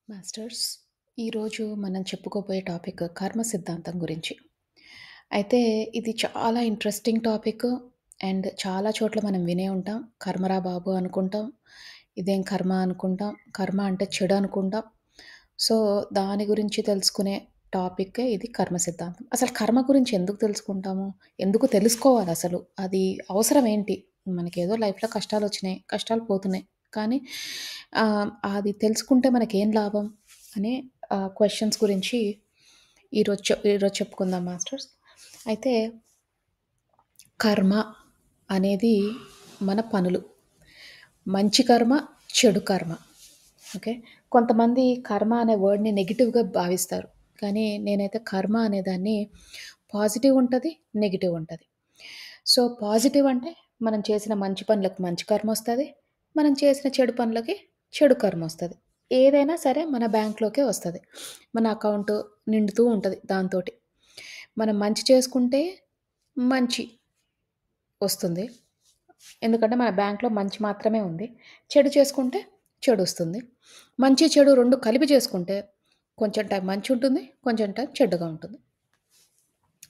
Masters, ఈరోజు మనం చెప్పుకోబోయే టాపిక్ కర్మ సిద్ధాంతం గురించి. అయితే ఇది చాలా ఇంట్రెస్టింగ్ టాపిక్ అండ్ చాలా చోట్ల మనం వినే ఉంటాం. కర్మరా బాబు అనుకుంటాం. ఇదేం కర్మ అనుకుంటాం. కర్మ అంటే చెడు అనుకుంటాం. సో, దాని గురించి తెలుసుకునే టాపిక్కే ఇది కర్మ సిద్ధాంతం. అసలు కర్మ గురించి ఎందుకు తెలుసుకుంటాము? ఎందుకు తెలుసుకోవాలసలు? అది అవసరం ఏంటి? మనకేదో లైఫ్‌లో కష్టాలొచ్చినాయి. కష్టాలు పోతున్నాయి. కానీ అది తెలుసుకుంటే మనకేం లాభం అనే క్వెషన్స్ గురించి ఈరోజు చెప్పుకుందాం మాస్టర్స్. అయితే కర్మ అనేది మన పనులు. మంచి కర్మ, చెడు కర్మ. ఓకే. కొంతమంది కర్మ అనే వర్డ్‌ని నెగెటివ్‌గా భావిస్తారు. కానీ నేనైతే కర్మ అనేదాన్ని పాజిటివ్ ఉంటది, నెగెటివ్ ఉంటది. సో, పాజిటివ్ అంటే మనం చేసిన మంచి పనులకు మంచి కర్మొస్తది. మనం చేసిన చెడు పనులకి చెడు కర్మొస్తది. ఏదైనా సరే మన బ్యాంక్‌లోకే వస్తది. మన అకౌంట్ నిండుతూ ఉంటది దాంతోటి. మనం మంచి చేసుకుంటే మంచి వస్తుంది. ఎందుకంటే మన బ్యాంక్‌లో మంచి మాత్రమే ఉంది. చెడు చేసుకుంటే చెడొస్తుంది. మంచి, చెడు 2 కలిపి చేసుకుంటే కొంచెం టైం మంచుంటుంది. కొంచెం టైం చెడ్డగా ఉంటుంది.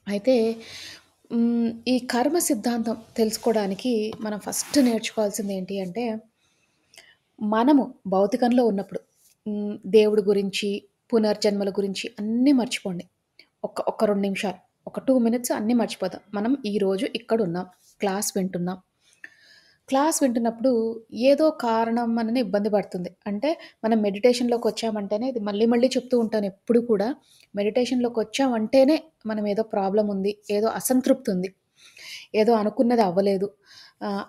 అయితే ఈ కర్మ సిద్ధాంతం తెలుసుకోవడానికి మనం ఫస్ట్ నేర్చుకోవాల్సింది ఏంటి అంటే, మనము భౌతికంలో ఉన్నప్పుడు దేవుడి గురించి, పునర్జన్మల గురించి అన్నీ మర్చిపోండి. ఒక 2 నిమిషాలు, ఒక 2 మినిట్స్ అన్నీ మర్చిపోదాం. మనం ఈరోజు ఇక్కడున్నాం. క్లాస్ వింటున్నాం. క్లాస్ వింటున్నప్పుడు ఏదో కారణం మనని ఇబ్బంది పడుతుంది. అంటే మనం మెడిటేషన్‌లోకొచ్చామంటేనే ఇది మళ్ళీ మళ్ళీ చెప్తూ ఉంటాను ఎప్పుడు కూడా. మెడిటేషన్‌లోకొచ్చామంటేనే మనం ఏదో ప్రాబ్లమ్ ఉంది. ఏదో అసంతృప్తి ఉంది. ఏదో అనుకున్నది అవ్వలేదు.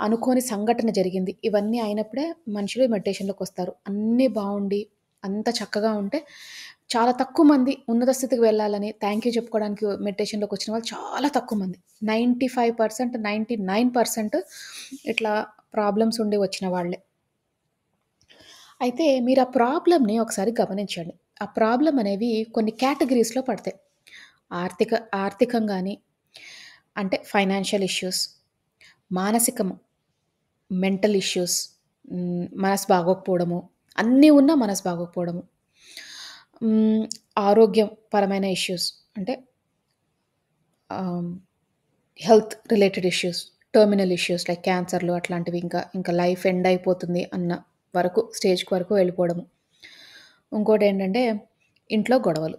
అనుకోని సంఘటన జరిగింది. ఇవన్నీ అయినప్పుడే మనుషులు మెడిటేషన్‌లోకొస్తారు. అన్నీ బావుండి, అంతా చక్కగా ఉంటే చాలా తక్కువ మంది ఉన్నత స్థితికి వెళ్ళాలని థాంక్ యూ చెప్పుకోవడానికి మెడిటేషన్‌లోకొచ్చిన వాళ్ళు చాలా తక్కువ మంది. 95%, 99% ఇట్లా ప్రాబ్లమ్స్ ఉండి వచ్చిన వాళ్ళే. అయితే మీరు ఆ ప్రాబ్లమ్‌ని ఒకసారి గమనించండి. ఆ ప్రాబ్లమ్ అనేవి కొన్ని కేటగరీస్‌లో పడతాయి. ఆర్థిక ఆర్థికంగాని అంటే ఫైనాన్షియల్ ఇష్యూస్, మానసికం మెంటల్ ఇష్యూస్, మనసు బాగోకపోవడము, అన్నీ ఉన్నా మనసు బాగోకపోవడము. హ్మ్. ఆరోగ్యం పరమైన ఇష్యూస్ అంటే ah, health related issues, terminal issues like క్యాన్సర్‌లు అట్లాంటివి ఇంకా లైఫ్ ఎండ్ అయిపోతుంది అన్న స్టేజ్‌కి వరకు వెళ్ళిపోవడము. ఇంకోటేంటంటే ఇంట్లో గొడవలు.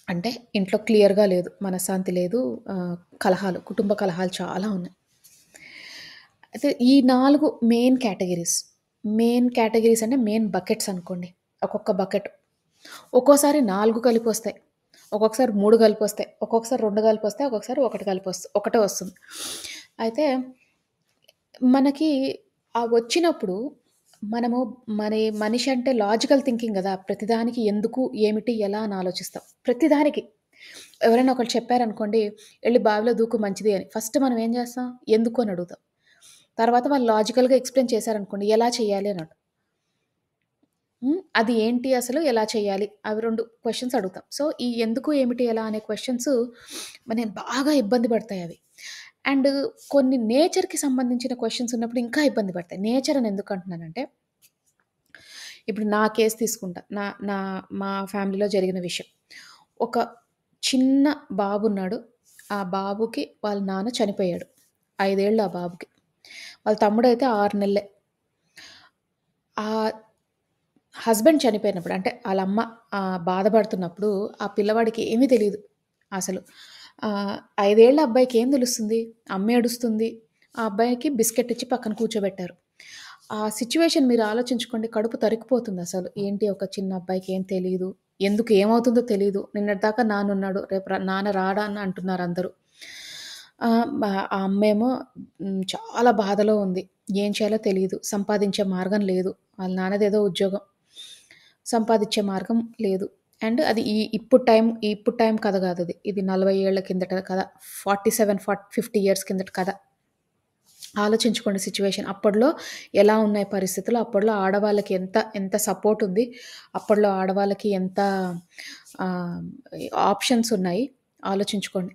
అంటే ఇంట్లో క్లియర్‌గా లేదు. మనశ్శాంతి లేదు. ఆహ్, కుటుంబ కలహాలు చాలా ఉన్నాయి. అయితే ఈ 4 మెయిన్ కేటగరీస్ అంటే మెయిన్ బకెట్స్ అనుకోండి. ఒక్కొక్క బకెట్. ఒక్కోసారి 4 కలిపొస్తాయి. ఒక్కొక్కసారి 3 కలిపొస్తాయి. ఒక్కొక్కసారి 2 కలిపొస్తాయి. ఒక్కొక్కసారి ఒకటే వస్తుంది. అయితే మనకి ఆ వచ్చినప్పుడు మనము మనిషి అంటే లాజికల్ థింకింగ్ గదా! ప్రతిదానికి ఎందుకు, ఏమిటి, ఎలా అని ఆలోచిస్తాం. ప్రతిదానికి. ఎవరైనా ఒకళ్ళు చెప్పారనుకోండి, "ఎళ్లి బావిలో దూకు మంచిది" అని. ఫస్ట్ మనం ఏం చేస్తాం? ఎందుకు అని అడుగుతాం. తర్వాత వాళ్ళు లాజికల్‌గా ఎక్స్‌ప్లెయిన్ చేశారనుకోండి, ఎలా చేయాలి అని అది ఏంటి అసలు? ఎలా చేయాలి? అవి 2 క్వెషన్స్ అడుగుతాం. సో, ఈ ఎందుకు, ఏమిటి, ఎలా అనే క్వెషన్స్ మనని బాగా ఇబ్బంది పడతాయవి. అండ్ కొన్ని నేచర్‌కి సంబంధించిన క్వెషన్స్ ఉన్నప్పుడు ఇంకా ఇబ్బంది పడతాయి. నేచర్ అని ఎందుకు అంటున్నానంటే, ఇప్పుడు నా కేస్ తీసుకుంటా. నా నా మా ఫ్యామిలీలో జరిగిన విషయం. ఒక చిన్న బాబున్నాడు. ఆ బాబుకి వాళ్ళ నాన్న చనిపోయాడు. 5 ఏళ్ళు ఆ బాబుకి. వాళ్ళ తమ్ముడైతే 6 నెలలే. ఆ హస్బెండ్ చనిపోయినప్పుడు అంటే ఆళ్ళమ్మ బాధపడుతున్నప్పుడు ఆ పిల్లవాడికి ఏమీ తెలీదు అసలు. 5 ఏళ్ల అబ్బాయికి ఏం తెలుస్తుంది? అమ్మ ఏడుస్తుంది. ఆ అబ్బాయికి బిస్కెట్ ఇచ్చి పక్కన కూర్చోబెట్టారు. ఆ సిట్యుయేషన్ మీరు ఆలోచించుకోండి కడుపు తరుక్కుపోతుందసలు. ఏంటి ఒక చిన్న అబ్బాయికి ఏం తెలీదు. ఎందుకు ఏమవుతుందో తెలీదు. నిన్నటిదాకా నాన్నున్నాడు. రేపు నాన్న రాడా అని అంటున్నారందరూ. ఆ అమ్మేమో చాలా బాధలో ఉంది. ఏం చేయాలో తెలీదు. సంపాదించే మార్గం లేదు. వాళ్ళ నాన్నదేదో ఉద్యోగం. సంపాదిచ్చే మార్గం లేదు. అండ్ అది ఇప్పుడు టైం కథ గాదది. ఇది 40 ఏళ్ల కిందట కథ. 50 ఇయర్స్ కిందట కథ. ఆలోచించుకోండి సిట్యుయేషన్. అప్పట్లో ఎలా ఉన్నాయి పరిస్థితులు, అప్పట్లో ఆడవాళ్ళకి ఎంత సపోర్టుంది. అప్పట్లో ఆడవాళ్ళకి ఎంత ఆహ్, ఆప్షన్స్ ఉన్నాయి. ఆలోచించుకోండి.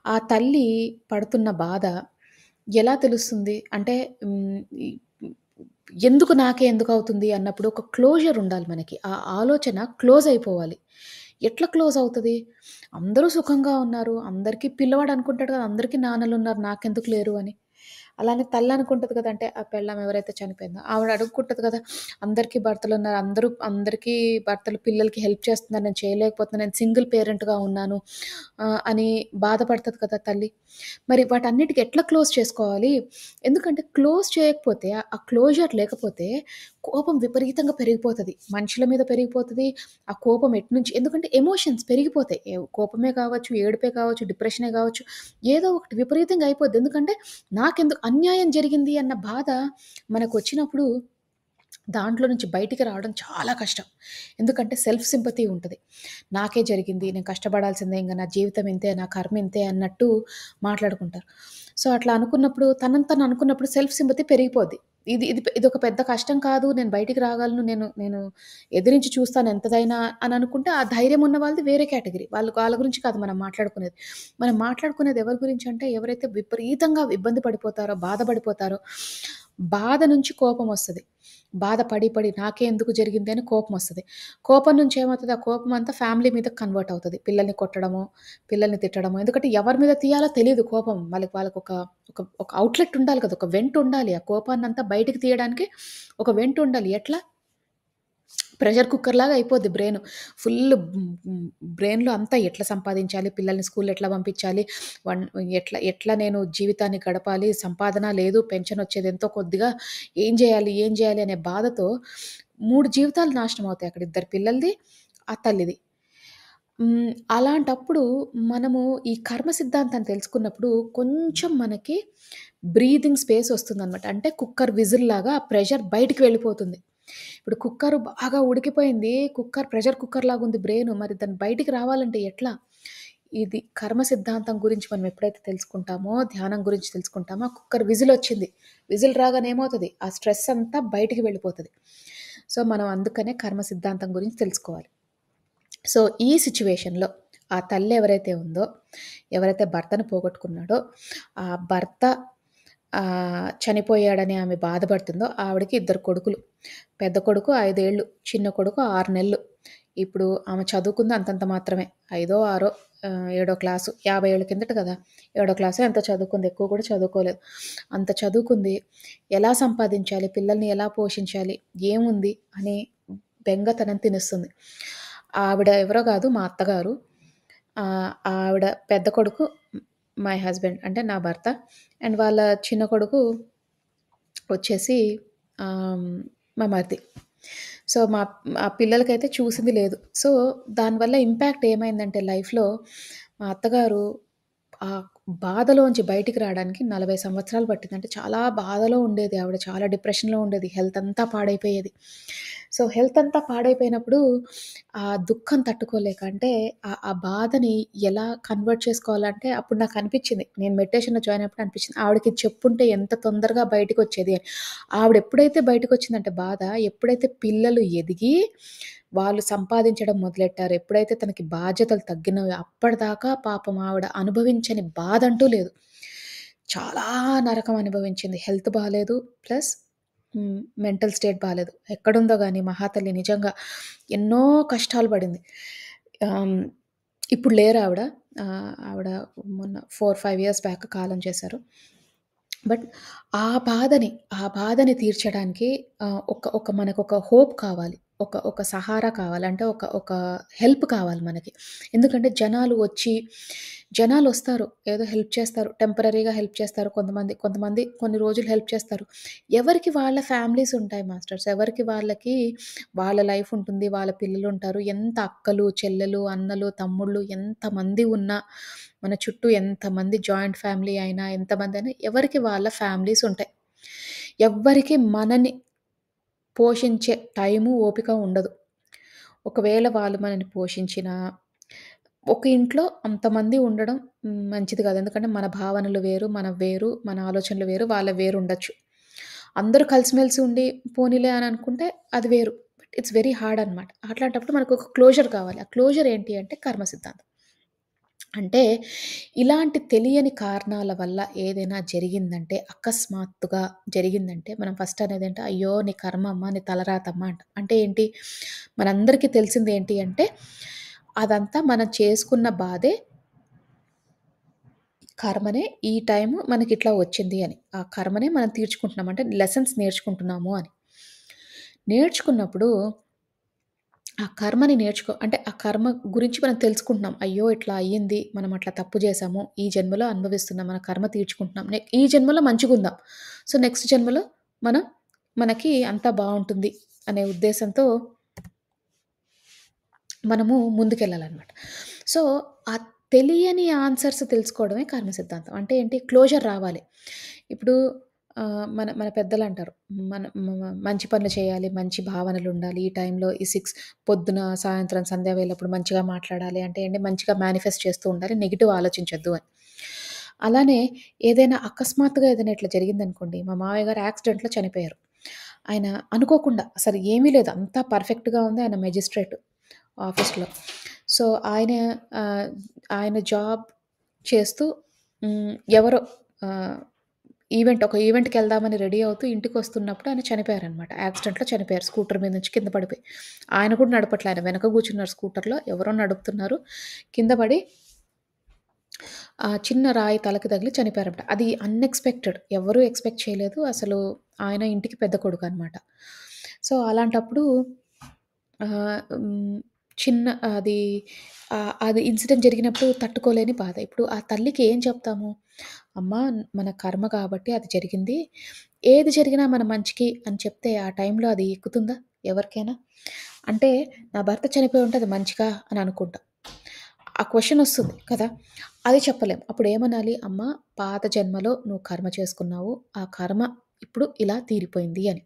ఆ తల్లి పడుతున్న బాధ ఎలా తెలుస్తుంది? అంటే ఈ ఎందుకు నాకే ఎందుకవుతుంది అన్నప్పుడు ఒక క్లోజర్ ఉండాలి మనకి. ఆ ఆలోచన క్లోజ్ అయిపోవాలి. ఎట్లా క్లోజ్ అవుతది? అందరూ సుఖంగా ఉన్నారు. అందరికీ పిల్లవాడు అనుకుంటాడు కదా! అందరికీ నాన్నలున్నారు నాకెందుకు లేరు అని. అలానే తల్లనుకుంటది కదా! అంటే ఆ పెళ్ళాం ఎవరైతే చనిపోయిందో ఆవిడ అడుక్కుంటది కదా! అందరికీ భర్తలున్నారు. అందరికీ భర్తలు పిల్లలకి హెల్ప్ చేస్తున్నారు. నేను చేయలేకపోతున్నాను. నేను సింగిల్ పేరెంట్‌గా ఉన్నాను. అని బాధపడతది కదా తల్లి. మరి వాటన్నిటికి ఎట్లా క్లోజ్ చేసుకోవాలి? ఎందుకంటే క్లోజ్ చేయకపోతే ఆ క్లోజర్ లేకపోతే కోపం విపరీతంగా పెరిగిపోతది. మనుషుల మీద పెరిగిపోతది. ఆ కోపం ఎట్నుంచి ఎందుకంటే ఎమోషన్స్ పెరిగిపోతాయి. కోపమే కావచ్చు, ఏడుపే కావచ్చు, డిప్రెషనే కావచ్చు. ఏదో ఒకటి విపరీతంగా అయిపోద్ది. ఎందుకంటే నాకెందుకు అన్యాయం జరిగింది అన్న బాధ మనకొచ్చినప్పుడు దాంట్లో నుంచి బయటికి రావడం చాలా కష్టం. ఎందుకంటే సెల్ఫ్ సింపతి ఉంటది. నాకే జరిగింది. నేను కష్టపడాల్సిందే. ఇంక నా జీవితం ఇంతే. నా కర్మ ఇంతే అన్నట్టు మాట్లాడుకుంటారు. సో, అట్లా అనుకున్నప్పుడు తనని తను అనుకున్నప్పుడు సెల్ఫ్ సింపతి పెరిగిపోద్ది. ఇదొక పెద్ద కష్టం కాదు. నేను బయటికి రాగలను. నేను నేను ఎదిరించి చూస్తాను ఎంతదైనా అని అనుకుంటే ఆ ధైర్యం ఉన్న వాళ్ళది వేరే కేటగరీ. వాళ్ళ గురించి కాదు మనం మాట్లాడుకునేది. మనం మాట్లాడుకునేది ఎవరి గురించి అంటే ఎవరైతే విపరీతంగా ఇబ్బంది పడిపోతారో, బాధపడిపోతారో, బాధ నుంచి కోపమొస్తది. బాధ పడి నాకే ఎందుకు జరిగింది అని కోపమొస్తది. కోపం నుంచి ఏమవుతది? ఆ కోపమంతా ఫ్యామిలీ మీదకి కన్వర్ట్ అవుతది. పిల్లల్ని కొట్టడమో, పిల్లల్ని తిట్టడమో. ఎందుకంటే ఎవరి మీద తీయాలో తెలీదు కోపం. వాళ్ళకొక ఒక అవుట్‌లెట్ ఉండాలి కదా! ఒక వెంట్ ఉండాలి. ఆ కోపాన్నంతా బయటికి తీయడానికి ఒక వెంట్ ఉండాలి. ఎట్లా? ప్రెషర్ కుక్కర్‌లాగా అయిపోద్ది బ్రెయిను. ఫుల్లు బ్రెయిన్‌లో అంతా ఎట్లా సంపాదించాలి, పిల్లల్ని స్కూల్ ఎట్లా పంపించాలి, వన్ ఎట్లా నేను జీవితాన్ని గడపాలి, సంపాదన లేదు, పెన్షనొచ్చేది ఎంతో కొద్దిగా, ఏం జేయాలి అనే బాధతో 3 జీవితాలు నాశనం అవుతాయి అక్కడ. ఇద్దరు పిల్లలది, ఆ తల్లిది. అలాంటప్పుడు మనము ఈ కర్మ సిద్ధాంతాన్ని తెలుసుకున్నప్పుడు కొంచెం మనకి బ్రీతింగ్ స్పేస్ ఒస్తుందనమాట. అంటే కుక్కర్ విజిల్‌లాగా ఆ ప్రెషర్ బయటికి వెళ్ళిపోతుంది. ఇప్పుడు కుక్కరు బాగా ఉడికిపోయింది. ప్రెషర్ కుక్కర్‌లాగుంది బ్రెయిను. మరి దాన్ని బయటికి రావాలంటే ఎట్లా? ఇది కర్మ సిద్ధాంతం గురించి మనం ఎప్పుడైతే తెలుసుకుంటామో, ధ్యానం గురించి తెలుసుకుంటామో, ఆ కుక్కర్ విజిలొచ్చింది. విజిల్ రాగానే ఏమవుతది? ఆ స్ట్రెస్ అంతా బయటికి వెళ్ళిపోతది. సో, మనం అందుకనే కర్మ సిద్ధాంతం గురించి తెలుసుకోవాలి. సో, ఈ సిట్యుయేషన్‌లో ఆ తల్లి ఎవరైతే ఉందో, ఎవరైతే భర్తను పోగొట్టుకున్నాడో, ఆ భర్త చనిపోయాడని ఆమె బాధపడుతుందో, ఆవిడకి ఇద్దరు కొడుకులు. పెద్ద కొడుకు 5 ఏళ్ళు, చిన్న కొడుకు 6 నెలలు. ఇప్పుడు ఆమె చదువుకుంది అంతంత మాత్రమే. ఐదో, ఆరో ఏడో క్లాసు. 50 ఏళ్ల కిందట కదా! ఏడో క్లాసో ఎంతో చదువుకుంది. ఎక్కువ కూడా చదువుకోలేదు. అంత చదువుకుంది. ఎలా సంపాదించాలి? పిల్లల్ని ఎలా పోషించాలి? ఏముంది? అని బెంగ తనని తినేస్తుంది. ఆవిడ ఎవరో కాదు మా అత్తగారు. ఆవిడ పెద్ద కొడుకు మై హస్బెండ్ అంటే నా భర్త. అండ్ వాళ్ళ చిన్న కొడుకు వచ్చేసి ఆహ్, మా మరిది. సో, మా పిల్లలకైతే చూసింది లేదు. సో, దానివల్ల ఇంపాక్ట్ ఏమైందంటే లైఫ్‌లో మా అత్తగారు ఆ బాధలోంచి బయటికి రాడానికి 40 సంవత్సరాలు పట్టింది. అంటే చాలా బాధలో ఉండేది ఆవిడ. చాలా డిప్రెషన్‌లో ఉండేది. హెల్త్ అంతా పాడైపోయేది. సో, హెల్త్ అంతా పాడైపోయినప్పుడు ఆ దుఃఖం తట్టుకోలేక అంటే ఆ బాధని ఎలా కన్వర్ట్ చేసుకోవాలంటే అప్పుడు నాకనిపిచ్చింది. నేను మెడిటేషన్‌లో జాయిన్ అయినప్పుడు అనిపిచ్చింది. ఆవిడకి చెప్పుంటే ఎంత తొందరగా బయటికొచ్చేది అని. ఆవిడెప్పుడైతే బయటికొచ్చిందంటే బాధ, ఎప్పుడైతే పిల్లలు ఎదిగి వాళ్ళు సంపాదించడం మొదలెట్టారో, ఎప్పుడైతే తనకి బాధ్యతలు తగ్గినాయో అప్పటిదాకా పాపం ఆవిడ అనుభవించని బాధంటూ లేదు. చాలా నరకం అనుభవించింది. హెల్త్ బాలేదు. ప్లస్ మెంటల్ స్టేట్ బాలేదు. ఎక్కడుందో గాని మహాతల్లి నిజంగా ఎన్నో కష్టాలు పడింది. ఆహ్, ఇప్పుడు లేరావిడ. ఆవిడ మొన్న 4, 5 ఇయర్స్ బ్యాక్ కాలం చేశారు. బట్ ఆ బాధని తీర్చడానికి మనకొక హోప్ కావాలి. ఒక సహారా కావాలి. అంటే ఒక హెల్ప్ కావాలి మనకి. ఎందుకంటే జనాలొస్తారు. ఏదో హెల్ప్ చేస్తారు. టెంపరరీగా హెల్ప్ చేస్తారు కొంతమంది కొన్ని రోజులు హెల్ప్ చేస్తారు. ఎవరికి వాళ్ళ ఫ్యామిలీస్ ఉంటాయి మాస్టర్స్. ఎవరికి వాళ్ళకి వాళ్ళ లైఫ్ ఉంటుంది. వాళ్ళ పిల్లలుంటారు. ఎంత అక్కలు, చెల్లెలు, అన్నలు, తమ్ముళ్ళు ఎంతమంది ఉన్నా మన చుట్టూ ఎంతమంది జాయింట్ ఫ్యామిలీ అయినా, ఎంతమందైనా ఎవరికి వాళ్ళ ఫ్యామిలీస్ ఉంటాయి. ఎవ్వరికి మనని పోషించే టైము, ఓపిక ఉండదు. ఒకవేళ వాళ్ళు మనని పోషించినా, ఒక ఇంట్లో అంతమంది ఉండడం మంచిది కాదు. ఎందుకంటే మన భావనలు వేరు, మనం వేరు, మన ఆలోచనలు వేరు, వాళ్ళవి వేరు ఉండొచ్చు. అందరూ కలిసిమెలిసి ఉండి పోనీలే అని అనుకుంటే అది వేరు. బట్ ఇట్స్ వెరీ హార్డ్ అనమాట. అట్లాంటప్పుడు మనకొక క్లోజర్ కావాలి. ఆ క్లోజర్ ఏంటి అంటే కర్మ సిద్ధాంతం. అంటే ఇలాంటి తెలియని కారణాల వల్ల ఏదైనా జరిగిందంటే, అకస్మాత్తుగా జరిగిందంటే, మనం ఫస్ట్ అనేదేంటి, "అయ్యో! నీ కర్మమ్మ, నీ తలరాతమ్మ" అంటాం. అంటే ఏంటి, మనందరికీ తెలిసిందేంటి అంటే, అదంతా మనం చేసుకున్న బాధే, కర్మనే ఈ టైము మనకిట్లా వచ్చింది అని. ఆ కర్మనే మనం తీర్చుకుంటున్నాం. అంటే లెసన్స్ నేర్చుకుంటున్నాము అని. నేర్చుకున్నప్పుడు ఆ కర్మని అంటే ఆ కర్మ గురించి మనం తెలుసుకుంటున్నాం. అయ్యో! ఇట్లా అయ్యింది. మనం అట్లా తప్పు చేశాము. ఈ జన్మలో అనుభవిస్తున్నాం. మన కర్మ తీర్చుకుంటున్నాం. ఈ జన్మలో మంచిగుందాం. సో, నెక్స్ట్ జన్మలో మనం మనకి అంతా బావుంటుంది అనే ఉద్దేశంతో మనము ముందుకెళ్ళాలనమాట. సో, ఆ తెలియని ఆన్సర్స్ తెలుసుకోవడమే కర్మ సిద్ధాంతం. అంటే ఏంటి? క్లోజర్ రావాలి. ఇప్పుడు మన మన పెద్దలంటారు. మన మంచి పనులు చేయాలి, మంచి భావనలుండాలి. ఈ టైంలో ఈ 6 పొద్దున, సాయంత్రం, సంధ్యా వేళప్పుడు మంచిగా మాట్లాడాలి. అంటే ఏంటి? మంచిగా మేనిఫెస్ట్ చేస్తూ ఉండాలి. నెగెటివ్ ఆలోచించొద్దు అని. అలానే ఏదైనా అకస్మాత్తుగా ఏదైనా ఇట్లా జరిగిందనుకోండి. మా మావయ్య గారు యాక్సిడెంట్‌లో చనిపోయారు. ఆయన అనుకోకుండా అసలు ఏమీ లేదు. అంతా పర్ఫెక్ట్‌గా ఉంది. ఆయన మెజిస్ట్రేట్ ఆఫీస్‌లో. సో, ఆహ్, ఆయన జాబ్ చేస్తూ ఎవరో ఆహ్, ఒక ఈవెంట్‌కెళ్దామని రెడీ అవుతూ ఇంటికొస్తున్నప్పుడు ఆయన చనిపోయారనమాట. యాక్సిడెంట్‌లో చనిపోయారు. స్కూటర్ మీద నుంచి కింద పడిపోయి. ఆయన కూడా నడపట్లే. ఆయన వెనక కూర్చున్నారు స్కూటర్‌లో. ఎవరో నడుపుతున్నారు. కింద పడి చిన్న రాయి తలకి తగిలి చనిపోయారన్నమాట. అది అన్‌ఎక్స్‌పెక్టెడ్. ఎవరు ఎక్స్‌పెక్ట్ చేయలేదు. అసలు ఆయన ఇంటికి పెద్ద కొడుకనమాట. సో, అలాంటప్పుడు హ్మ్. చిన్న అది అది ఇన్సిడెంట్ జరిగినప్పుడు తట్టుకోలేని బాధ. ఇప్పుడు ఆ తల్లికి ఏం చెప్తాము? అమ్మా, మన కర్మ కాబట్టి అది జరిగింది. ఏది జరిగినా మన మంచికి అని చెప్తే ఆ టైంలో అది ఎక్కుతుందా ఎవరికైనా? అంటే నా భర్త చనిపోయి ఉంటే అది మంచిగా అని అనుకుంటాం. ఆ క్వెషన్ ఒస్తుంది కదా! అది చెప్పలేం. అప్పుడేమనాలి? అమ్మా, పాత జన్మలో నువ్వు కర్మ చేసుకున్నావు. ఆ కర్మ ఇప్పుడు ఇలా తీరిపోయింది అని.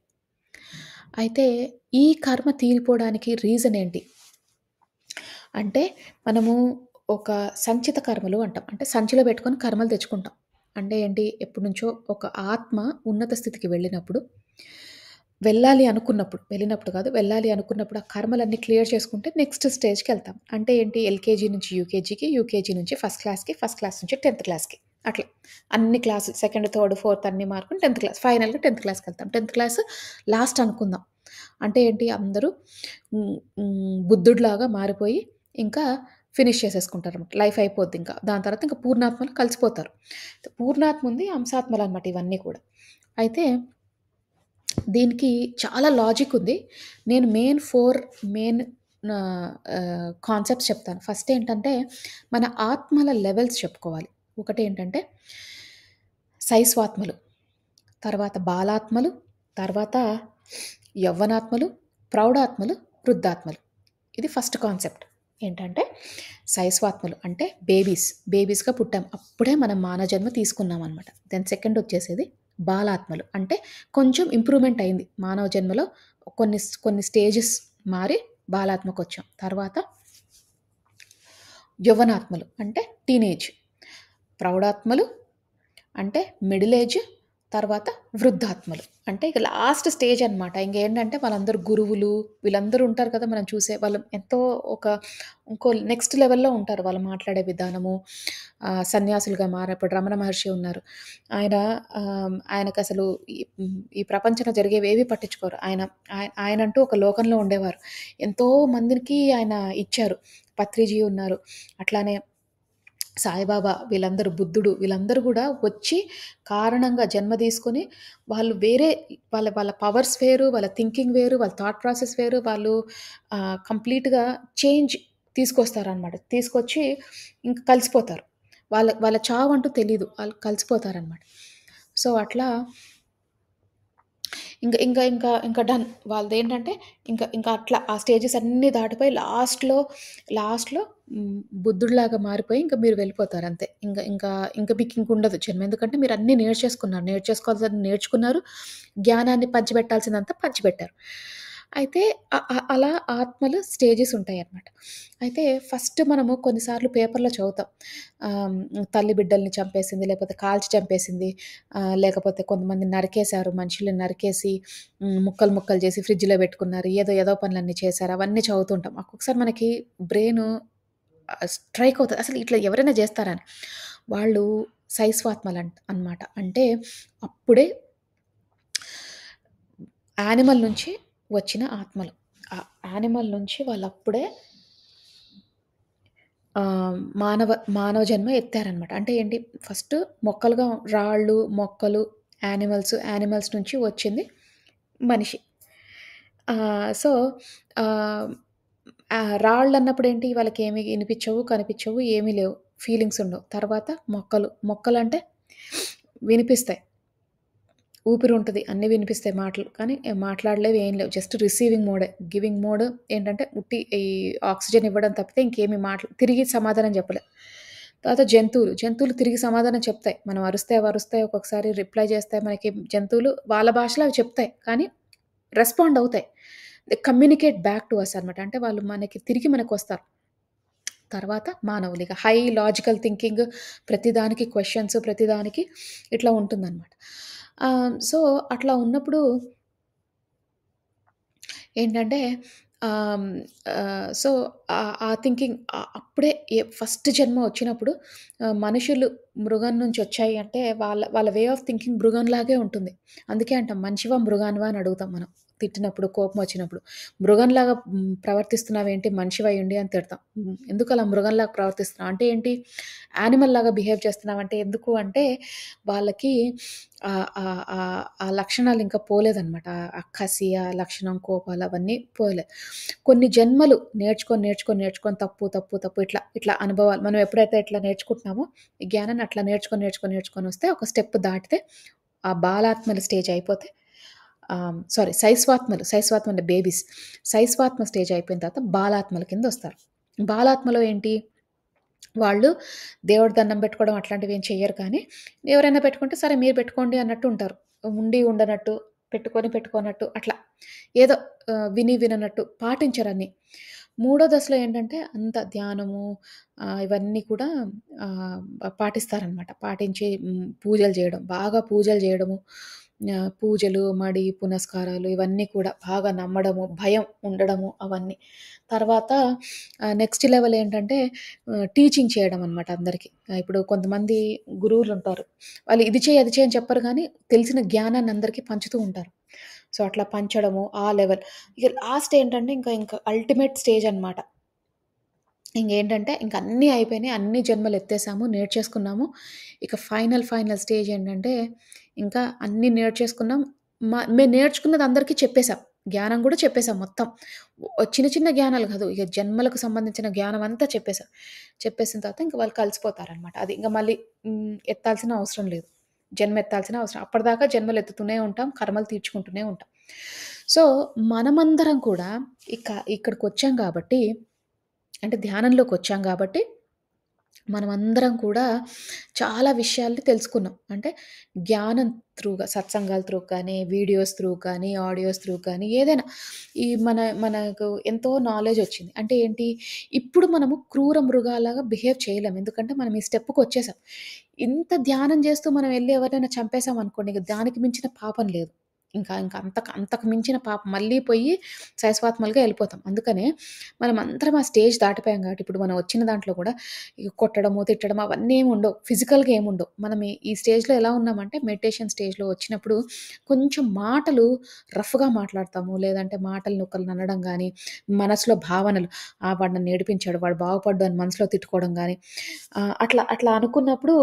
అయితే ఈ కర్మ తీరిపోవడానికి రీజన్ ఏంటి? అంటే మనము ఒక సంచిత కర్మలు అంటాం. అంటే సంచిలో పెట్టుకొని కర్మలు తెచ్చుకుంటాం. అంటే ఏంటి? ఎప్పటినుంచో ఒక ఆత్మ ఉన్నత స్థితికి వెళ్ళినప్పుడు, వెళ్ళినప్పుడు కాదు, వెళ్ళాలి అనుకున్నప్పుడు ఆ కర్మలన్నీ క్లియర్ చేసుకుంటే నెక్స్ట్ స్టేజ్‌కెళ్తాం. అంటే ఏంటి? ఎల్‌కేజీ నుంచి యూకేజీకి, యూకేజీ నుంచి ఫస్ట్ క్లాస్‌కి, ఫస్ట్ క్లాస్ నుంచి 10థ్ క్లాస్‌కి అట్లా. అన్ని క్లాసులు సెకండ్, థర్డ్, ఫోర్త్ అన్ని మార్కొని 10థ్ క్లాస్. ఫైనల్‌గా 10థ్ క్లాస్‌కెళ్తాం. 10థ్ క్లాస్ లాస్ట్ అనుకుందాం. అంటే ఏంటి? అందరూ బుద్ధుడిలాగా మారిపోయి ఇంకా ఫినిష్ చేసేసుకుంటారనమాట. లైఫ్ అయిపోద్దింక. దాని తర్వాత ఇంక పూర్ణాత్మలో కలిసిపోతారు. పూర్ణాత్మ ఉంది, అంశాత్మలనమాట ఇవన్నీ కూడా. అయితే దీనికి చాలా లాజిక్ ఉంది. నేను 4 మెయిన్ కాన్సెప్ట్స్ చెప్తాను. ఫస్ట్ ఏంటంటే, మన ఆత్మల లెవెల్స్ చెప్పుకోవాలి. ఒకటేంటంటే, శైశవాత్మలు, తర్వాత బాలాత్మలు, తర్వాత యవ్వనాత్మలు, ప్రౌఢాత్మలు, వృద్ధాత్మలు. ఇది ఫస్ట్ కాన్సెప్ట్. ఏంటంటే, శైశవాత్మలు అంటే బేబీస్‌గా పుట్టాం. అప్పుడే మనం మానవ జన్మ తీసుకున్నామనమాట. దెన్ సెకండొచ్చేసేది బాలాత్మలు. అంటే కొంచెం ఇంప్రూవ్‌మెంట్ అయింది. మానవ జన్మలో కొన్ని స్టేజెస్ మారి బాలాత్మకొచ్చాం. తర్వాత యవ్వనాత్మలు అంటే టీనేజ్. ప్రౌఢాత్మలు అంటే మిడిల్ ఏజ్, తర్వాత వృద్ధాత్మలు. అంటే ఇక లాస్ట్ స్టేజ్ అనమాట. ఇంకేంటంటే వాళ్ళందరూ గురువులు, వీళ్ళందరూ ఉంటారు కదా! మనం చూసే వాళ్ళు ఎంతో ఒక ఇంకో నెక్స్ట్ లెవెల్‌లో ఉంటారు. వాళ్ళు మాట్లాడే విధానము, సన్యాసులుగా ఇప్పుడు రమణ మహర్షి ఉన్నారు. ఆయన ఆయనకసలు ఈ ప్రపంచంలో జరిగేవేవి పట్టించుకోరు. ఆయనంటూ ఒక లోకంలో ఉండేవారు. ఎంతో మందికి ఆయన ఇచ్చారు. పత్రిజీ ఉన్నారు. అట్లానే సాయిబాబా, వీళ్ళందరూ బుద్ధుడు, వీళ్ళందరూ గూడా వచ్చి కారణంగా జన్మ తీసుకొని, వాళ్ళు వేరే వాళ్ళ వాళ్ళ పవర్స్ వేరు, వాళ్ళ థింకింగ్ వేరు, వాళ్ళ థాట్ ప్రాసెస్ వేరు. వాళ్ళు కంప్లీట్‌గా చేంజ్ తీసుకొస్తారనమాట. తీసుకొచ్చి ఇంక కలిసిపోతారు. వాళ్ళ వాళ్ళ చావంటూ తెలీదు. ఆళ్ళు కలిసిపోతారనమాట. సో, అట్లా ఇంకా డన్. వాళ్ళదేంటంటే ఇంకా అట్లా ఆ స్టేజెస్ అన్నీ దాటిపోయి లాస్ట్‌లో బుద్ధుడిలాగా మారిపోయి ఇంక మీరు వెళ్ళిపోతారంతే. ఇంక మీకింకుండదు జన్మ. ఎందుకంటే మీరన్నీ నేర్చేసుకున్నారు. నేర్చేసుకోవాల్సింది నేర్చుకున్నారు. జ్ఞానాన్ని పంచిపెట్టాల్సిందంతా పంచిపెట్టారు. అయితే అలా ఆత్మలు స్టేజెస్ ఉంటాయన్నమాట. అయితే ఫస్ట్ మనము కొన్నిసార్లు పేపర్‌లో చదువుతాం. ఆహ్, తల్లి బిడ్డల్ని చంపేసింది, లేకపోతే కాల్చి చంపేసింది. లేకపోతే కొంతమందిని నరికేశారు. మనుషుల్ని నరికేసి ముక్కలు ముక్కలు చేసి ఫ్రిడ్జ్‌లో పెట్టుకున్నారు. ఏదో ఏదో పనులన్నీ చేశారు. అవన్నీ చదువుతుంటాం. ఒక్కొక్కసారి మనకి బ్రెయిను స్ట్రైక్ అవుతది. అసలు ఇట్లా ఎవరైనా జేస్తారా అని. వాళ్ళు అన్నమాట. అంటే అప్పుడే యానిమల్ నుంచి వచ్చిన ఆత్మలు. ఆ యానిమల్ నుంచి వాళ్ళప్పుడే మానవ జన్మ ఎత్తారనమాట. అంటే ఏంటి ఫస్ట్ మొక్కలుగా రాళ్ళు, మొక్కలు, యానిమల్స్ నుంచి వచ్చింది మనిషి. సో, ఆహ్, రాళ్ళన్నప్పుడేంటి వాళ్ళకేమి ఇనిపిచ్చవు, కనిపిచ్చవు, ఏమీ లేవు. ఫీలింగ్స్ ఉండవు. తర్వాత మొక్కలంటే వినిపిస్తాయి. ఊపిరుంటది. అన్నీ వినిపిస్తాయి మాటలు. కానీ మాట్లాడలేవు, ఏం లేవు. జస్ట్ రిసీవింగ్ మోడే. గివింగ్ మోడ్ ఏంటంటే ఉట్టి ఈ ఆక్సిజన్ ఇవ్వడం తప్పితే ఇంకేమి తిరిగి సమాధానం చెప్పలేవు. తర్వాత జంతువులు తిరిగి సమాధానం చెప్తాయి. మనం అరుస్తే అవరుస్తాయి. ఒక్కొక్కసారి రిప్లై చేస్తాయి. మనకి జంతువులు వాళ్ళ భాషలో అవి చెప్తాయి. కానీ రెస్పాండ్ అవుతాయి. They communicate back to us అనమాట. అంటే వాళ్ళు తిరిగి మనకొస్తారు. తర్వాత మానవులు ఇక హై లాజికల్ థింకింగ్, ప్రతిదానికి క్వెషన్స్, ప్రతిదానికి ఇట్లా ఉంటుందనమాట. సో, అట్లా ఉన్నప్పుడు ఏంటంటే ఆహ్, హ్మ్, సో, ఆ థింకింగ్ అప్పుడే ఫస్ట్ జన్మ వచ్చినప్పుడు మనుషులు మృగం నుంచి వచ్చాయి అంటే వాళ్ళ వాళ్ళ వే ఆఫ్ థింకింగ్ మృగంలాగే ఉంటుంది. అందుకే అంటాం మనిషివా? మృగానివా? అని అడుగుతాం మనం. తిట్టినప్పుడు, కోపం వచ్చినప్పుడు. మృగంలాగా ప్రవర్తిస్తున్నావేంటి మనిషివయ్యుండి అని తిడతాం. ఎందుకలా మృగంలాగా ప్రవర్తిస్తున్నావు? అంటే ఏంటి? యానిమల్‌లాగా బిహేవ్ చేస్తున్నావంటే ఎందుకు అంటే వాళ్ళకి ఆ లక్షణాలు ఇంకా పోలేదనమాట. ఆ కసి, ఆ లక్షణం, కోపాలు అవన్నీ పోలే. కొన్ని జన్మలు నేర్చుకొని తప్పు ఇట్లా అనుభవాలు మనం ఎప్పుడైతే ఇట్లా నేర్చుకుంటున్నామో, ఈ జ్ఞానాన్ని అట్లా నేర్చుకొనొస్తే ఒక స్టెప్ దాటితే ఆ బాలాత్మల స్టేజ్ అయిపోతే శైశవాత్మలు అంటే బేబీస్. శైశవాత్మ స్టేజ్ అయిపోయిన తర్వాత బాలాత్మల కిందొస్తారు. బాలాత్మలో ఏంటి? వాళ్ళు దేవుడి దండం పెట్టుకోవడం అట్లాంటివేం చెయ్యరు కానీ, ఎవరైనా పెట్టుకుంటే సరే మీరు పెట్టుకోండి అన్నట్టు ఉంటారు. ఉండి ఉండనట్టు, పెట్టుకోనట్టు అట్లా. ఏదో విననట్టు పాటించరన్నీ. మూడో దశలో ఏంటంటే అంత ధ్యానము ఇవన్నీ కూడా ఆహ్, పాటిస్తారనమాట. పాటించి పూజలు జేయడం, బాగా పూజలు జేయడము, పూజలు, మడి, పునస్కారాలు ఇవన్నీ కూడా బాగా నమ్మడము, భయం ఉండడము అవన్నీ. తర్వాత నెక్స్ట్ లెవెల్ ఏంటంటే టీచింగ్ చేయడం అనమాట అందరికి. ఇప్పుడు కొంతమంది గురువులుంటారు. వాళ్ళు ఇది చెయ్యి, అది చెయ్యి అని చెప్పరు గానీ, తెలిసిన జ్ఞానాన్ని అందరికి పంచుతూ ఉంటారు. సో, అట్లా పంచడము ఆ లెవెల్. ఇక లాస్ట్ ఏంటంటే ఇంకా అల్టిమేట్ స్టేజ్ అనమాట. ఇంకేంటంటే ఇంక అన్నీ అయిపోయినాయి. అన్ని జన్మలు ఎత్తేసాము, నేర్చేసుకున్నాము. ఇక ఫైనల్ స్టేజ్ ఏంటంటే ఇంకా అన్నీ నేర్చేసుకున్నాం. మేము నేర్చుకున్నది అందరికీ చెప్పేసాం. జ్ఞానం గూడా చెప్పేసాం మొత్తం. చిన్న చిన్న జ్ఞానాలు కాదు. ఇక జన్మలకు సంబంధించిన జ్ఞానం అంతా చెప్పేసాం. చెప్పేసిన తర్వాత ఇంక వాళ్ళు కలిసిపోతారనమాట. అది ఇంక మళ్ళీ ఎత్తాల్సిన అవసరం లేదు. జన్మ ఎత్తాల్సిన అవసరం అప్పటిదాకా జన్మలు ఎత్తుతూనే ఉంటాం. కర్మలు తీర్చుకుంటూనే ఉంటాం. సో, మనమందరం కూడా ఇక ఇక్కడికొచ్చాం గాబట్టి అంటే ధ్యానంలోకొచ్చాం గాబట్టి, మనమందరం కూడా చాలా విషయాల్ని తెలుసుకున్నాం. అంటే జ్ఞానం సత్సంగాల త్రూ కానీ, వీడియోస్ త్రూ కానీ, ఆడియోస్ త్రూ కానీ ఏదైనా ఈ మనకు ఎంతో నాలెడ్జొచ్చింది. అంటే ఏంటి, ఇప్పుడు మనము క్రూర మృగాలాగా బిహేవ్ చేయలేం. ఎందుకంటే మనం ఈ స్టెప్‌కొచ్చేసాం. ఇంత ధ్యానం చేస్తూ మనం ఎళ్లి ఎవరినైనా చంపేసామనుకోండి, ఇక దానికి మించిన పాపం లేదు. ఇంకా అంతకు మించిన పాపం మళ్ళీ పోయి శాశ్వతాత్మలుగా ఎళ్ళిపోతాం. అందుకనే మనమందరం ఆ స్టేజ్ దాటిపోయాం కాబట్టి, ఇప్పుడు మనం వచ్చిన దాంట్లో కూడా ఇగ కొట్టడము, తిట్టడము అవన్నీ ఏమి ఉండవు. ఫిజికల్‌గా ఏముండవు. మనం ఈ స్టేజ్‌లో ఎలా ఉన్నామంటే మెడిటేషన్ స్టేజ్‌లో వచ్చినప్పుడు కొంచెం మాటలు రఫ్‌గా మాట్లాడతాము. లేదంటే మాటలను ఒకళ్ళని అనడం గానీ, మనసులో భావనలు వాడు నన్ను ఏడిపించాడు, వాడు బాగుపడ్డు అని మనసులో తిట్టుకోవడం గానీ, అట్లా అనుకున్నప్పుడు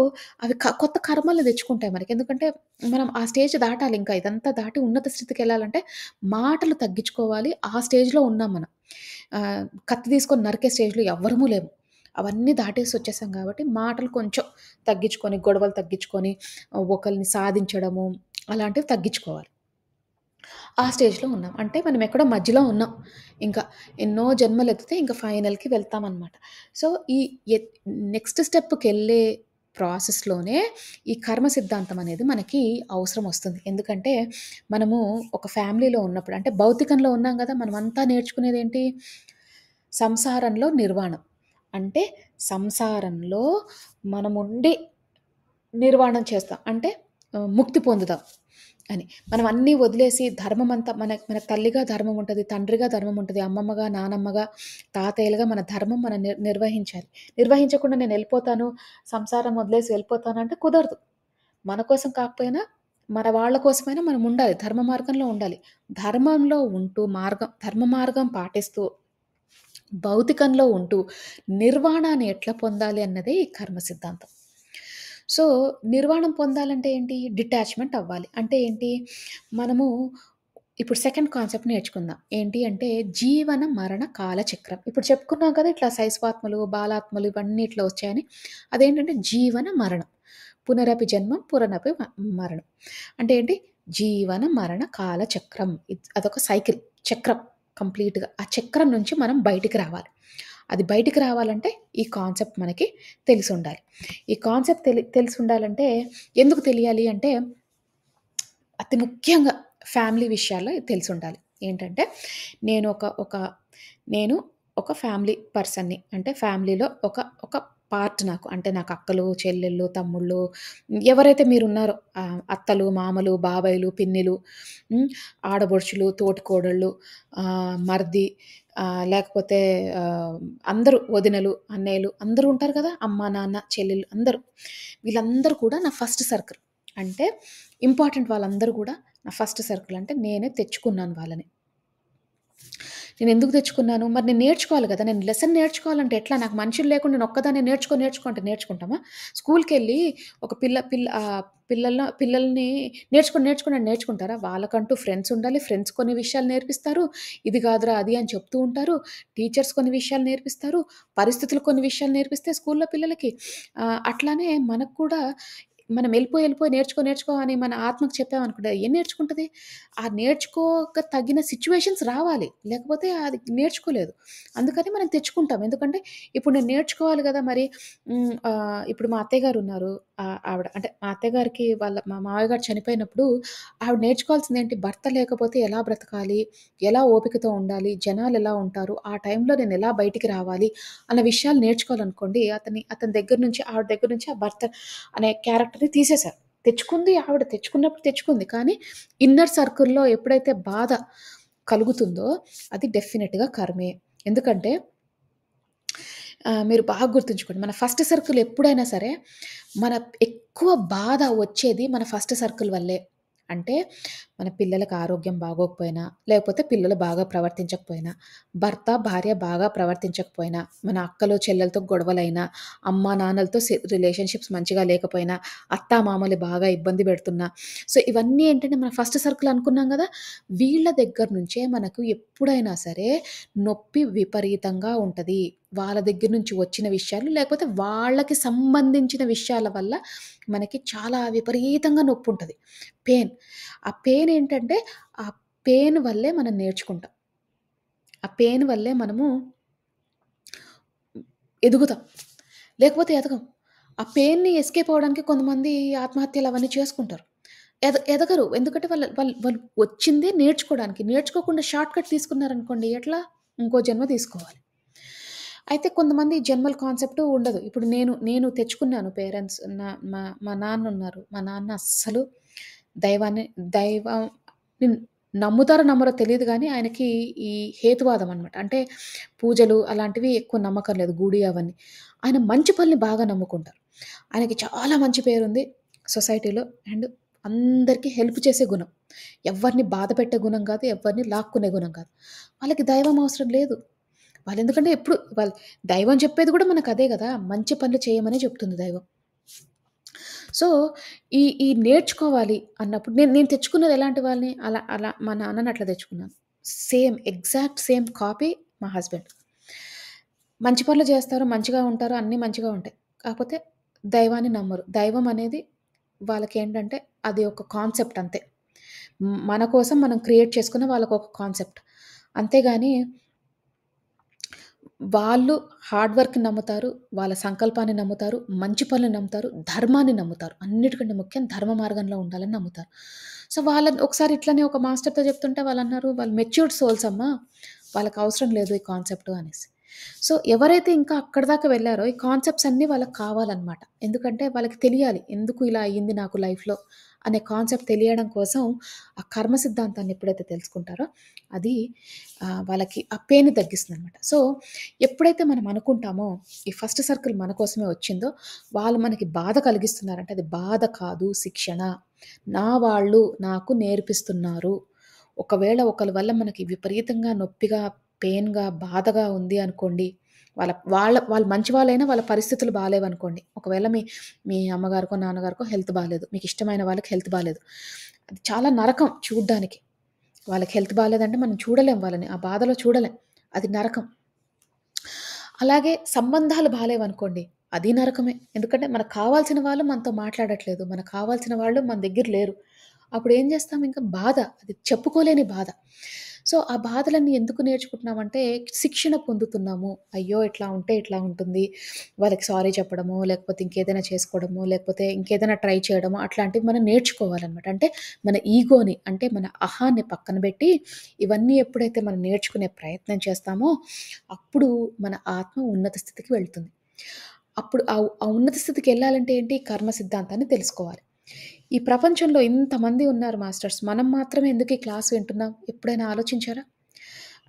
అవి కొత్త కర్మలు తెచ్చుకుంటాయి మనకి. ఎందుకంటే మనం ఆ స్టేజ్ దాటాలి ఇంకా. ఇదంతా దాటి ఉన్నత స్థితికెళ్ళాలంటే మాటలు తగ్గించుకోవాలి. ఆ స్టేజ్‌లో ఉన్నాం మనం. కత్తి తీసుకొని నరికే స్టేజ్‌లో ఎవ్వరము లేము. అవన్నీ దాటేసొచ్చేసాం గాబట్టి, మాటలు కొంచెం తగ్గించుకొని, గొడవలు తగ్గించుకొని, ఒకళ్ళని సాధించడము, అలాంటివి తగ్గించుకోవాలి. ఆ స్టేజ్‌లో ఉన్నాం. అంటే మనం ఎక్కడో మధ్యలో ఉన్నాం. ఇంకా ఎన్నో జన్మలెత్తితే ఇంక ఫైనల్‌కి వెళ్తామనమాట. సో, ఈ ఎత్ నెక్స్ట్ స్టెప్‌కెళ్ళే ప్రాసెస్‌లోనే ఈ కర్మ సిద్ధాంతం అనేది మనకి అవసరమొస్తుంది. ఎందుకంటే, మనము ఒక ఫ్యామిలీలో ఉన్నప్పుడు అంటే భౌతికంలో ఉన్నాం గదా! మనమంతా నేర్చుకునేదేంటి? సంసారంలో నిర్వాణం. అంటే సంసారంలో మనముండి నిర్వాణం చేస్తాం. అంటే ముక్తి పొందుదాం. అని. మనం అన్నీ వదిలేసి ధర్మమంతా మన తల్లిగా ధర్మం ఉంటది, తండ్రిగా ధర్మం ఉంటది, అమ్మమ్మగా, నానమ్మగా, తాతయ్యలుగా మన ధర్మం మనం నిర్వహించాలి. నిర్వహించకుండా నేనెళ్ళిపోతాను, సంసారం వదిలేసి వెళ్ళిపోతాను అంటే కుదరదు. మన కోసం కాకపోయినా, మన వాళ్ళ కోసమైనా మనం ఉండాలి. ధర్మ మార్గంలో ఉండాలి. ధర్మంలో ఉంటూ ధర్మ మార్గం పాటిస్తూ, భౌతికంలో ఉంటూ, నిర్వాణాన్ని ఎట్లా పొందాలి అన్నదే ఈ కర్మ సిద్ధాంతం. సో, నిర్వాణం పొందాలంటే ఏంటి? డిటాచ్‌మెంట్ అవ్వాలి. అంటే ఏంటి? మనము ఇప్పుడు సెకండ్ కాన్సెప్ట్ నేర్చుకుందాం. ఏంటి అంటే జీవన, మరణ, కాల చక్రం. ఇప్పుడు చెప్పుకున్నాం కదా! ఇట్లా శైశవాత్మలు, బాలాత్మలు ఇవన్నీ ఇట్లా వచ్చాయని. అదేంటంటే జీవన, మరణం. పునరపి జన్మం, పునరపి మరణం. అంటే ఏంటి? జీవన, మరణ, కాల చక్రం. అదొక సైకిల్. చక్రం కంప్లీట్‌గా. ఆ చక్రం నుంచి మనం బయటికి రావాలి. అది బయటికి రావాలంటే ఈ కాన్సెప్ట్ మనకి తెలిసుండాలి. ఈ కాన్సెప్ట్ తెలిసుండాలంటే ఎందుకు తెలియాలి అంటే అతి ముఖ్యంగా ఫ్యామిలీ విషయాల్లో ఇది తెలిసుండాలి. ఏంటంటే నేను ఒక ఒక నేను ఒక ఫ్యామిలీ పర్సన్‌ని. అంటే ఫ్యామిలీలో ఒక ఒక పార్ట్ నాకు. అంటే నాకు అక్కలు, చెల్లెళ్ళు, తమ్ముళ్ళు ఎవరైతే మీరున్నారో అత్తలు, మామలు, బాబాయిలు, పిన్నిలు, హ్మ్, ఆడబొడుచులు, తోటికోడళ్ళు, మరిది, లేకపోతే అందరూ వదినలు, అన్నయ్యలు అందరూ ఉంటారు కదా! అమ్మ, నాన్న, చెల్లెళ్ళు అందరూ. వీళ్ళందరూ కూడా నా ఫస్ట్ సర్కిల్. అంటే ఇంపార్టెంట్ వాళ్ళందరూ గూడా నా ఫస్ట్ సర్కిల్. అంటే నేనే తెచ్చుకున్నాను వాళ్ళని. నేనెందుకు తెచ్చుకున్నాను? మరి నేను నేర్చుకోవాలి గదా! నేను లెసన్ నేర్చుకోవాలంటే ఎట్లా? నాకు మనుషులు లేకుండా నేనొక్కదాన్నే నేర్చుకో అంటే నేర్చుకుంటామా? స్కూల్‌కెళ్ళి ఒక పిల్లల్ని నేర్చుకోండి అని నేర్చుకుంటారా? వాళ్ళకంటూ ఫ్రెండ్స్ ఉండాలి. ఫ్రెండ్స్ కొన్ని విషయాలు నేర్పిస్తారు. ఇది గాదురా అది అని చెప్తూ ఉంటారు. టీచర్స్ కొన్ని విషయాలు నేర్పిస్తారు. పరిస్థితులు కొన్ని విషయాలు నేర్పిస్తే స్కూల్‌లో పిల్లలకి అట్లానే మనకు కూడా మనం ఎళ్ళిపోయి నేర్చుకో అని మన ఆత్మకు చెప్పామనుకోండి ఏం నేర్చుకుంటది? ఆ నేర్చుకోక తగిన సిట్యుయేషన్స్ రావాలి. లేకపోతే అది నేర్చుకోలేదు. అందుకని మనం తెచ్చుకుంటాం. ఎందుకంటే ఇప్పుడు నేను నేర్చుకోవాలి గదా! మరి ఇప్పుడు మా అత్తయ్య గారున్నారు. ఆవిడ అంటే మా అత్తయ్య గారికి మా మావయ్య గారు చనిపోయినప్పుడు ఆవిడ నేర్చుకోవాల్సిందేంటి? భర్త లేకపోతే ఎలా బ్రతకాలి? ఎలా ఓపికతో ఉండాలి? జనాలెలా ఉంటారు? ఆ టైంలో నేనెలా బయటికి రావాలి? అన్న విషయాలు నేర్చుకోవాలనుకోండి అతని దగ్గర నుంచి ఆవిడ దగ్గర నుంచి ఆ భర్త అనే క్యారెక్టర్‌ని తీసేశారు. తెచ్చుకుంది ఆవిడ తెచ్చుకున్నప్పుడు తెచ్చుకుంది. కానీ ఇన్నర్ సర్కిల్‌లో ఎప్పుడైతే బాధ కలుగుతుందో అది డెఫినిట్‌గా కర్మే. ఎందుకంటే మీరు బాగా గుర్తుంచుకోండి. మన ఫస్ట్ సర్కిల్ ఎప్పుడైనా సరే, మన ఎక్కువ బాధ వచ్చేది మన ఫస్ట్ సర్కిల్ వల్లే. అంటే మన పిల్లలకి ఆరోగ్యం బాగోకపోయినా, లేకపోతే పిల్లలు బాగా ప్రవర్తించకపోయినా, భర్త, భార్య బాగా ప్రవర్తించకపోయినా, మన అక్కలు, చెల్లెలతో గొడవలైనా, అమ్మా, నాన్నలతో రిలేషన్‌షిప్స్ మంచిగా లేకపోయినా, అత్తామామలు బాగా ఇబ్బంది పెడుతున్నా, సో, ఇవన్నీ ఏంటంటే మన ఫస్ట్ సర్కిల్ అనుకున్నాం గదా! వీళ్ళ దగ్గర నుంచే మనకు ఎప్పుడైనా సరే నొప్పి విపరీతంగా ఉంటది. వాళ్ళ దగ్గర నుంచి వచ్చిన విషయాలు, లేకపోతే వాళ్ళకి సంబంధించిన విషయాల వల్ల మనకి చాలా విపరీతంగా నొప్పుంటది. పెయిన్. ఆ పెయిన్ ఏంటంటే, ఆ పెయిన్ వల్లే మనం నేర్చుకుంటాం. ఆ పెయిన్ వల్లే మనము ఎదుగుతాం. లేకపోతే ఎదగం. ఆ పెయిన్‌ని ఎస్కేప్ అవ్వడానికి కొంతమంది ఆత్మహత్యలు అవన్నీ చేసుకుంటారు. ఎదగరు. ఎందుకంటే వాళ్ళు వచ్చిందే నేర్చుకోవడానికి. నేర్చుకోకుండా షార్ట్ కట్ తీసుకున్నారనుకోండి ఎట్లా? ఇంకో జన్మ తీసుకోవాలి. అయితే కొంతమంది జన్మల కాన్సెప్ట్ ఉండదు. ఇప్పుడు నేను తెచ్చుకున్నాను పేరెంట్స్ మా నాన్నున్నారు. మా నాన్న అస్సలు దైవాన్ని దైవాన్ని నమ్ముతారో నమ్మరో తెలీదు గానీ, ఆయనకి ఈ హేతువాదం అనమాట. అంటే పూజలు అలాంటివి ఎక్కువ నమ్మకం లేదు. గుడి అవన్నీ. ఆయన మంచి పనులు బాగా నమ్ముకుంటారు. ఆయనకి చాలా మంచి పేరుంది సొసైటీలో. అండ్ అందరికి హెల్ప్ చేసే గుణం. ఎవ్వరిని బాధపెట్టే గుణం గాదు. ఎవ్వరిని లాక్కునే గుణం కాదు. వాళ్ళకి దైవం అవసరం లేదు. వాళ్ళెందుకంటే ఎప్పుడు దైవం చెప్పేది గూడా మనకదే గదా! మంచి పనులు చేయమనే చెప్తుంది దైవం. సో, ఈ నేర్చుకోవాలి అన్నప్పుడు నేను నేను తెచ్చుకున్నది ఎలాంటి వాళ్ళని అలా అలా మా నాన్నని అట్లా తెచ్చుకున్నాను. ఎగ్జాక్ట్ సేమ్ కాపీ మా హస్బెండ్. మంచి పనులు చేస్తారు, మంచిగా ఉంటారు, అన్నీ మంచిగా ఉంటాయి. కాకపోతే దైవాన్ని నమ్మరు. దైవం అనేది వాళ్ళకేంటంటే అది ఒక కాన్సెప్ట్ అంతే. మన కోసం మనం క్రియేట్ చేసుకున్న వాళ్ళకొక కాన్సెప్ట్. అంతేగాని వాళ్ళు హార్డ్ వర్క్‌ని నమ్ముతారు. వాళ్ళ సంకల్పాన్ని నమ్ముతారు. మంచి పనులను నమ్ముతారు. ధర్మాన్ని నమ్ముతారు. అన్నిటికంటే ముఖ్యం ధర్మ మార్గంలో ఉండాలని నమ్ముతారు. సో, వాళ్ళని ఒకసారి ఇట్లనే ఒక మాస్టర్‌తో చెప్తుంటే వాళ్ళన్నారు, "వాళ్ళు మెచ్యూర్డ్ సోల్స్ అమ్మా. వాళ్ళకవసరం లేదు ఈ కాన్సెప్ట్" అనేసి. సో, ఎవరైతే ఇంకా అక్కడి దాకా వెళ్లారో ఈ కాన్సెప్ట్స్ అన్నీ వాళ్ళకి కావాలన్నమాట. ఎందుకంటే వాళ్ళకి తెలియాలి. ఎందుకు ఇలా అయింది నాకు లైఫ్‌లో అనే కాన్సెప్ట్ తెలియడం కోసం ఆ కర్మ సిద్ధాంతాన్ని ఎప్పుడైతే తెలుసుకుంటారో అది వాళ్ళకి ఆ పెయిన్‌ని తగ్గిస్తుందనమాట. సో, ఎప్పుడైతే మనం అనుకుంటామో ఈ ఫస్ట్ సర్కిల్ మన కోసమే వచ్చిందో, వాళ్ళు మనకి బాధ కలిగిస్తున్నారంటే అది బాధ కాదు శిక్షణ. నా వాళ్ళు నాకు నేర్పిస్తున్నారు. ఒకవేళ ఒకళ్ళ వల్ల మనకి విపరీతంగా నొప్పిగా, పెయిన్‌గా, బాధగా ఉంది అనుకోండి. వాళ్ళు మంచి వాళ్ళైనా వాళ్ళ పరిస్థితులు బాలేవనుకోండి. ఒకవేళ మీ మీ అమ్మగారికో, నాన్నగారికో హెల్త్ బాలేదు. మీకిష్టమైన వాళ్ళకి హెల్త్ బాలేదు. అది చాలా నరకం చూడ్డానికి. వాళ్ళకి హెల్త్ బాలేదంటే మనం చూడలేం వాళ్ళని. ఆ బాధలో చూడలేం. అది నరకం. అలాగే సంబంధాలు బాలేవనుకోండి. అది నరకమే. ఎందుకంటే మనకు కావాల్సిన వాళ్ళు మనతో మాట్లాడట్లేదు. మనకు కావాల్సిన వాళ్ళు మన దగ్గర లేరు. అప్పుడేం జేస్తాం ఇంకా బాధ. అది చెప్పుకోలేని బాధ. సో, ఆ బాధలన్నీ ఎందుకు నేర్చుకుంటున్నామంటే శిక్షణ పొందుతున్నాము. అయ్యో! ఇట్లా ఉంటే ఇట్లా ఉంటుంది. వాళ్ళకి సారీ చెప్పడమో, లేకపోతే ఇంకేదైనా చేసుకోవడమో, లేకపోతే ఇంకేదైనా ట్రై చేయడమో అట్లాంటివి మనం నేర్చుకోవాలనమాట. అంటే మన ఈగోని అంటే మన అహాన్ని పక్కన బెట్టి ఇవన్నీ ఎప్పుడైతే మనం నేర్చుకునే ప్రయత్నం చేస్తామో అప్పుడు మన ఆత్మ ఉన్నత స్థితికి వెళ్తుంది. అప్పుడు ఆ ఉన్నత స్థితికెళ్ళాలంటే ఏంటి? కర్మ సిద్ధాంతాన్ని తెలుసుకోవాలి. ఈ ప్రపంచంలో ఇంతమంది ఉన్నారు మాస్టర్స్. మనం మాత్రమే ఎందుకు ఈ క్లాస్ వింటున్నాం? ఎప్పుడైనా ఆలోచించారా?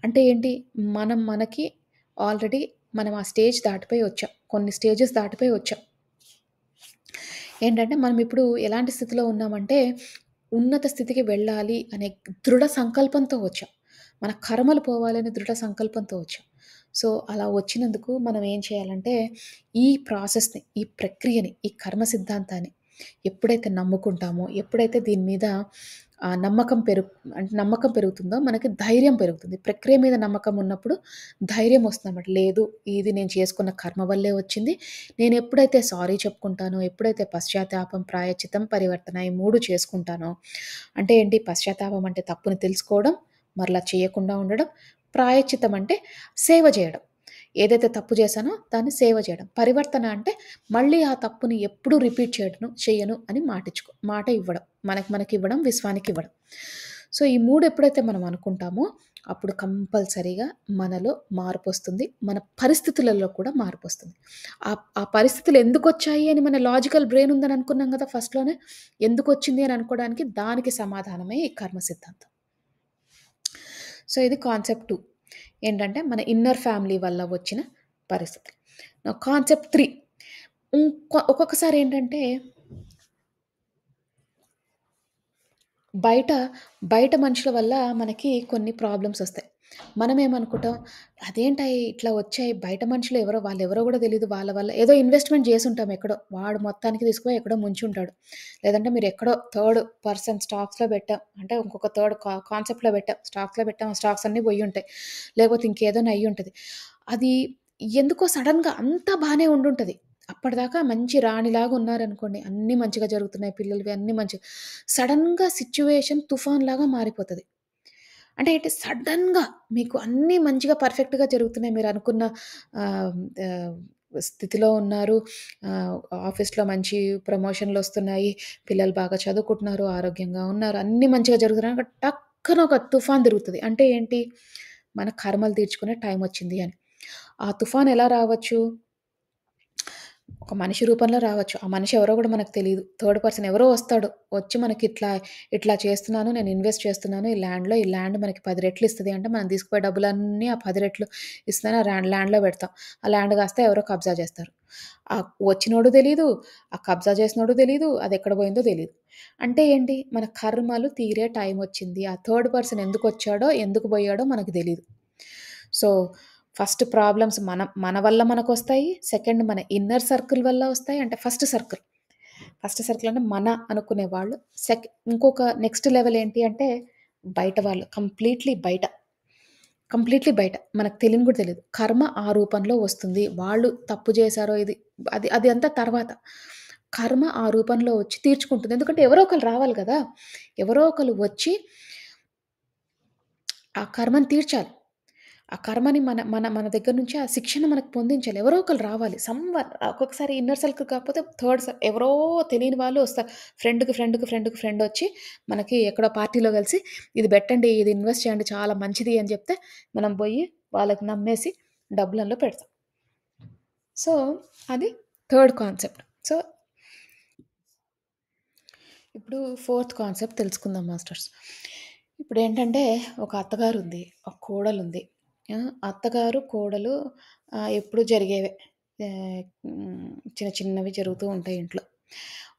అంటే ఏంటి? మనకి ఆల్రెడీ మనం ఆ స్టేజ్ దాటిపోయి వచ్చాం. కొన్ని స్టేజెస్ దాటిపోయి వచ్చాం. ఏంటంటే మనం ఇప్పుడు ఎలాంటి స్థితిలో ఉన్నామంటే, ఉన్నత స్థితికి వెళ్ళాలి అనే దృఢ సంకల్పంతో వచ్చాం. మన కర్మలు పోవాలనే దృఢ సంకల్పంతో వచ్చాం. సో, అలా వచ్చినందుకు మనం ఏం చేయాలంటే, ఈ ప్రాసెస్‌ని, ఈ ప్రక్రియని, ఈ కర్మ సిద్ధాంతాన్ని ఎప్పుడైతే నమ్ముకుంటామో, ఎప్పుడైతే దీని మీద నమ్మకం పెరుగుతుందో మనకి ధైర్యం పెరుగుతుంది. ప్రక్రియ మీద నమ్మకం ఉన్నప్పుడు ధైర్యం వస్తుందన్నమాట. లేదు ఇది నేను చేసుకున్న కర్మ వల్లే వచ్చింది. నేనెప్పుడైతే సారీ చెప్పుకుంటానో, ఎప్పుడైతే పశ్చాత్తాపం, ప్రాయశ్చిత్తం, పరివర్తన ఈ 3 చేసుకుంటానో అంటే ఏంటి పశ్చాత్తాపం అంటే తప్పుని తెలుసుకోవడం, మరలా చేయకుండా ఉండడం. ప్రాయశ్చిత్తం అంటే సేవ చేయడం. ఏదైతే తప్పు చేశానో దాన్ని సేవ చేయడం. పరివర్తన అంటే మళ్ళీ ఆ తప్పుని ఎప్పుడూ రిపీట్ చెయ్యను అని మాట ఇవ్వడం. మనకివ్వడం, విశ్వానికివ్వడం. సో, ఈ 3 ఎప్పుడైతే మనం అనుకుంటామో అప్పుడు కంపల్సరీగా మనలో మార్పొస్తుంది. మన పరిస్థితులలో కూడా మార్పొస్తుంది. ఆ పరిస్థితులు ఎందుకొచ్చాయి అని మన లాజికల్ బ్రెయిన్ ఉందని అనుకున్నాం గదా! ఫస్ట్‌లోనే. ఎందుకొచ్చింది అని అనుకోవడానికి దానికి సమాధానమే ఈ కర్మ సిద్ధాంతం. సో, ఇది కాన్సెప్ట్ 2 ఏంటంటే మన ఇన్నర్ ఫ్యామిలీ వల్ల వచ్చిన పరిస్థితులు. కాన్సెప్ట్ 3 ఒక్కొక్కసారి ఏంటంటే బయట, బయట మనుషుల వల్ల మనకి కొన్ని ప్రాబ్లమ్స్ ఒస్తాయి. మనమేమనుకుంటాం, ఇట్లా వచ్చాయి బయట మనుషులు ఎవరో వాళ్ళెవరో గూడా తెలీదు. వాళ్ళ వల్ల ఏదో ఇన్వెస్ట్‌మెంట్ జేసుంటాం ఎక్కడో. వాడు మొత్తానికి తీసుకుపోయి ఎక్కడో ముంచుంటాడు. లేదంటే మీరెక్కడో థర్డ్ పర్సన్ స్టాక్స్‌లో పెట్టాం. అంటే ఇంకొక థర్డ్ కాన్సెప్ట్‌లో పెట్టాం. స్టాక్స్‌లో పెట్టాం. ఆ స్టాక్స్ అన్నీ బోయుంటాయి. లేకపోతే ఇంకేదోనో అయ్యుంటది. అది ఎందుకో సడెన్‌గా అంతా బానే ఉండుంటది. అప్పటిదాకా మంచి రాణిలాగా ఉన్నారనుకోండి. అన్నీ మంచిగా జరుగుతున్నాయి. పిల్లలవి అన్నీ సడెన్‌గా సిట్యుయేషన్ తుఫాన్‌లాగా మారిపోతది. అంటే ఏంటి సడెన్‌గా మీకు అన్నీ మంచిగా పర్ఫెక్ట్‌గా జరుగుతున్నాయి. మీరనుకున్న ఆహ్, ఆహ్, స్థితిలో ఉన్నారు. ఆహ్, ఆఫీస్‌లో మంచి ప్రమోషన్‌లొస్తున్నాయి. పిల్లలు బాగా చదువుకుంటున్నారు. ఆరోగ్యంగా ఉన్నారు. అన్నీ మంచిగా జరుగుతున్నాయి. టక్కున ఒక తుఫాన్ తిరుగుతది. అంటే ఏంటి? మన కర్మలు తీర్చుకునే టైమొచ్చింది అని. ఆ తుఫాన్ ఎలా రావచ్చు? ఒక మనిషి రూపంలో రావచ్చు. ఆ మనిషి ఎవరో గూడా మనకు తెలీదు. థర్డ్ పర్సన్ ఎవరో వస్తాడు. వచ్చి ఇట్లా చేస్తున్నాను, నేను ఇన్వెస్ట్ చేస్తున్నాను ఈ ల్యాండ్‌లో. ఈ ల్యాండ్ మనకి 10 రెట్లు ఇస్తది అంటే, మనం తీసుకుపోయే డబ్బులన్నీ ఆ 10 రెట్లు ఇస్తదని ఆ ల్యాండ్‌లో పెడతాం. ఆ ల్యాండ్ కాస్త ఎవరో కబ్జా చేస్తారు. వచ్చినోడు తెలీదు, ఆ కబ్జా చేసినోడు తెలీదు, అదెక్కడ పోయిందో తెలీదు. అంటే ఏంటి? మన కర్మలు తీరే టైమొచ్చింది. ఆ థర్డ్ పర్సన్ ఎందుకొచ్చాడో, ఎందుకు పోయాడో మనకు తెలీదు. సో, ఫస్ట్ ప్రాబ్లమ్స్ మన వల్ల మనకొస్తాయి. సెకండ్ మన ఇన్నర్ సర్కిల్ వల్ల వస్తాయి. అంటే ఫస్ట్ సర్కిల్ అంటే మన అనుకునే వాళ్ళు. ఇంకొక నెక్స్ట్ లెవెల్ ఏంటి అంటే బయట వాళ్ళు. కంప్లీట్‌లీ బయట. మనకు తెలియని కూడా తెలీదు. కర్మ ఆ రూపంలో వస్తుంది. వాళ్ళు తప్పు చేశారో అది అంతా తర్వాత. కర్మ ఆ రూపంలో వచ్చి తీర్చుకుంటుంది. ఎందుకంటే ఎవరో ఒకళ్ళు రావాలి గదా! ఎవరో ఒకళ్ళు వచ్చి ఆ కర్మని తీర్చాలి. ఆ కర్మని మన మన మన దగ్గర నుంచి ఆ శిక్షను మనకు పొందించాలి. ఎవరో ఒకళ్ళు రావాలి. ఒక్కొక్కసారి ఇన్నర్ సర్కిల్ కాకపోతే ఎవరో తెలియని వాళ్ళు వస్తారు. ఫ్రెండొచ్చి మనకి ఎక్కడో పార్టీలో కలిసి ఇది బెట్టండి, ఇది ఇన్వెస్ట్ చేయండి చాలా మంచిది అని జెప్తే, మనం బోయి వాళ్ళకి నమ్మేసి డబ్బులు పెడతాం. సో, అది థర్డ్ కాన్సెప్ట్. సో ఇప్పుడు ఫోర్త్ కాన్సెప్ట్ తెలుసుకుందాం మాస్టర్స్. ఇప్పుడేంటంటే ఒక అత్తగారుంది. ఒక కోడలుంది. అత్తగారు, కోడలు ఎప్పుడూ జరిగేవే. చిన్న చిన్నవి జరుగుతూ ఉంటాయి ఇంట్లో.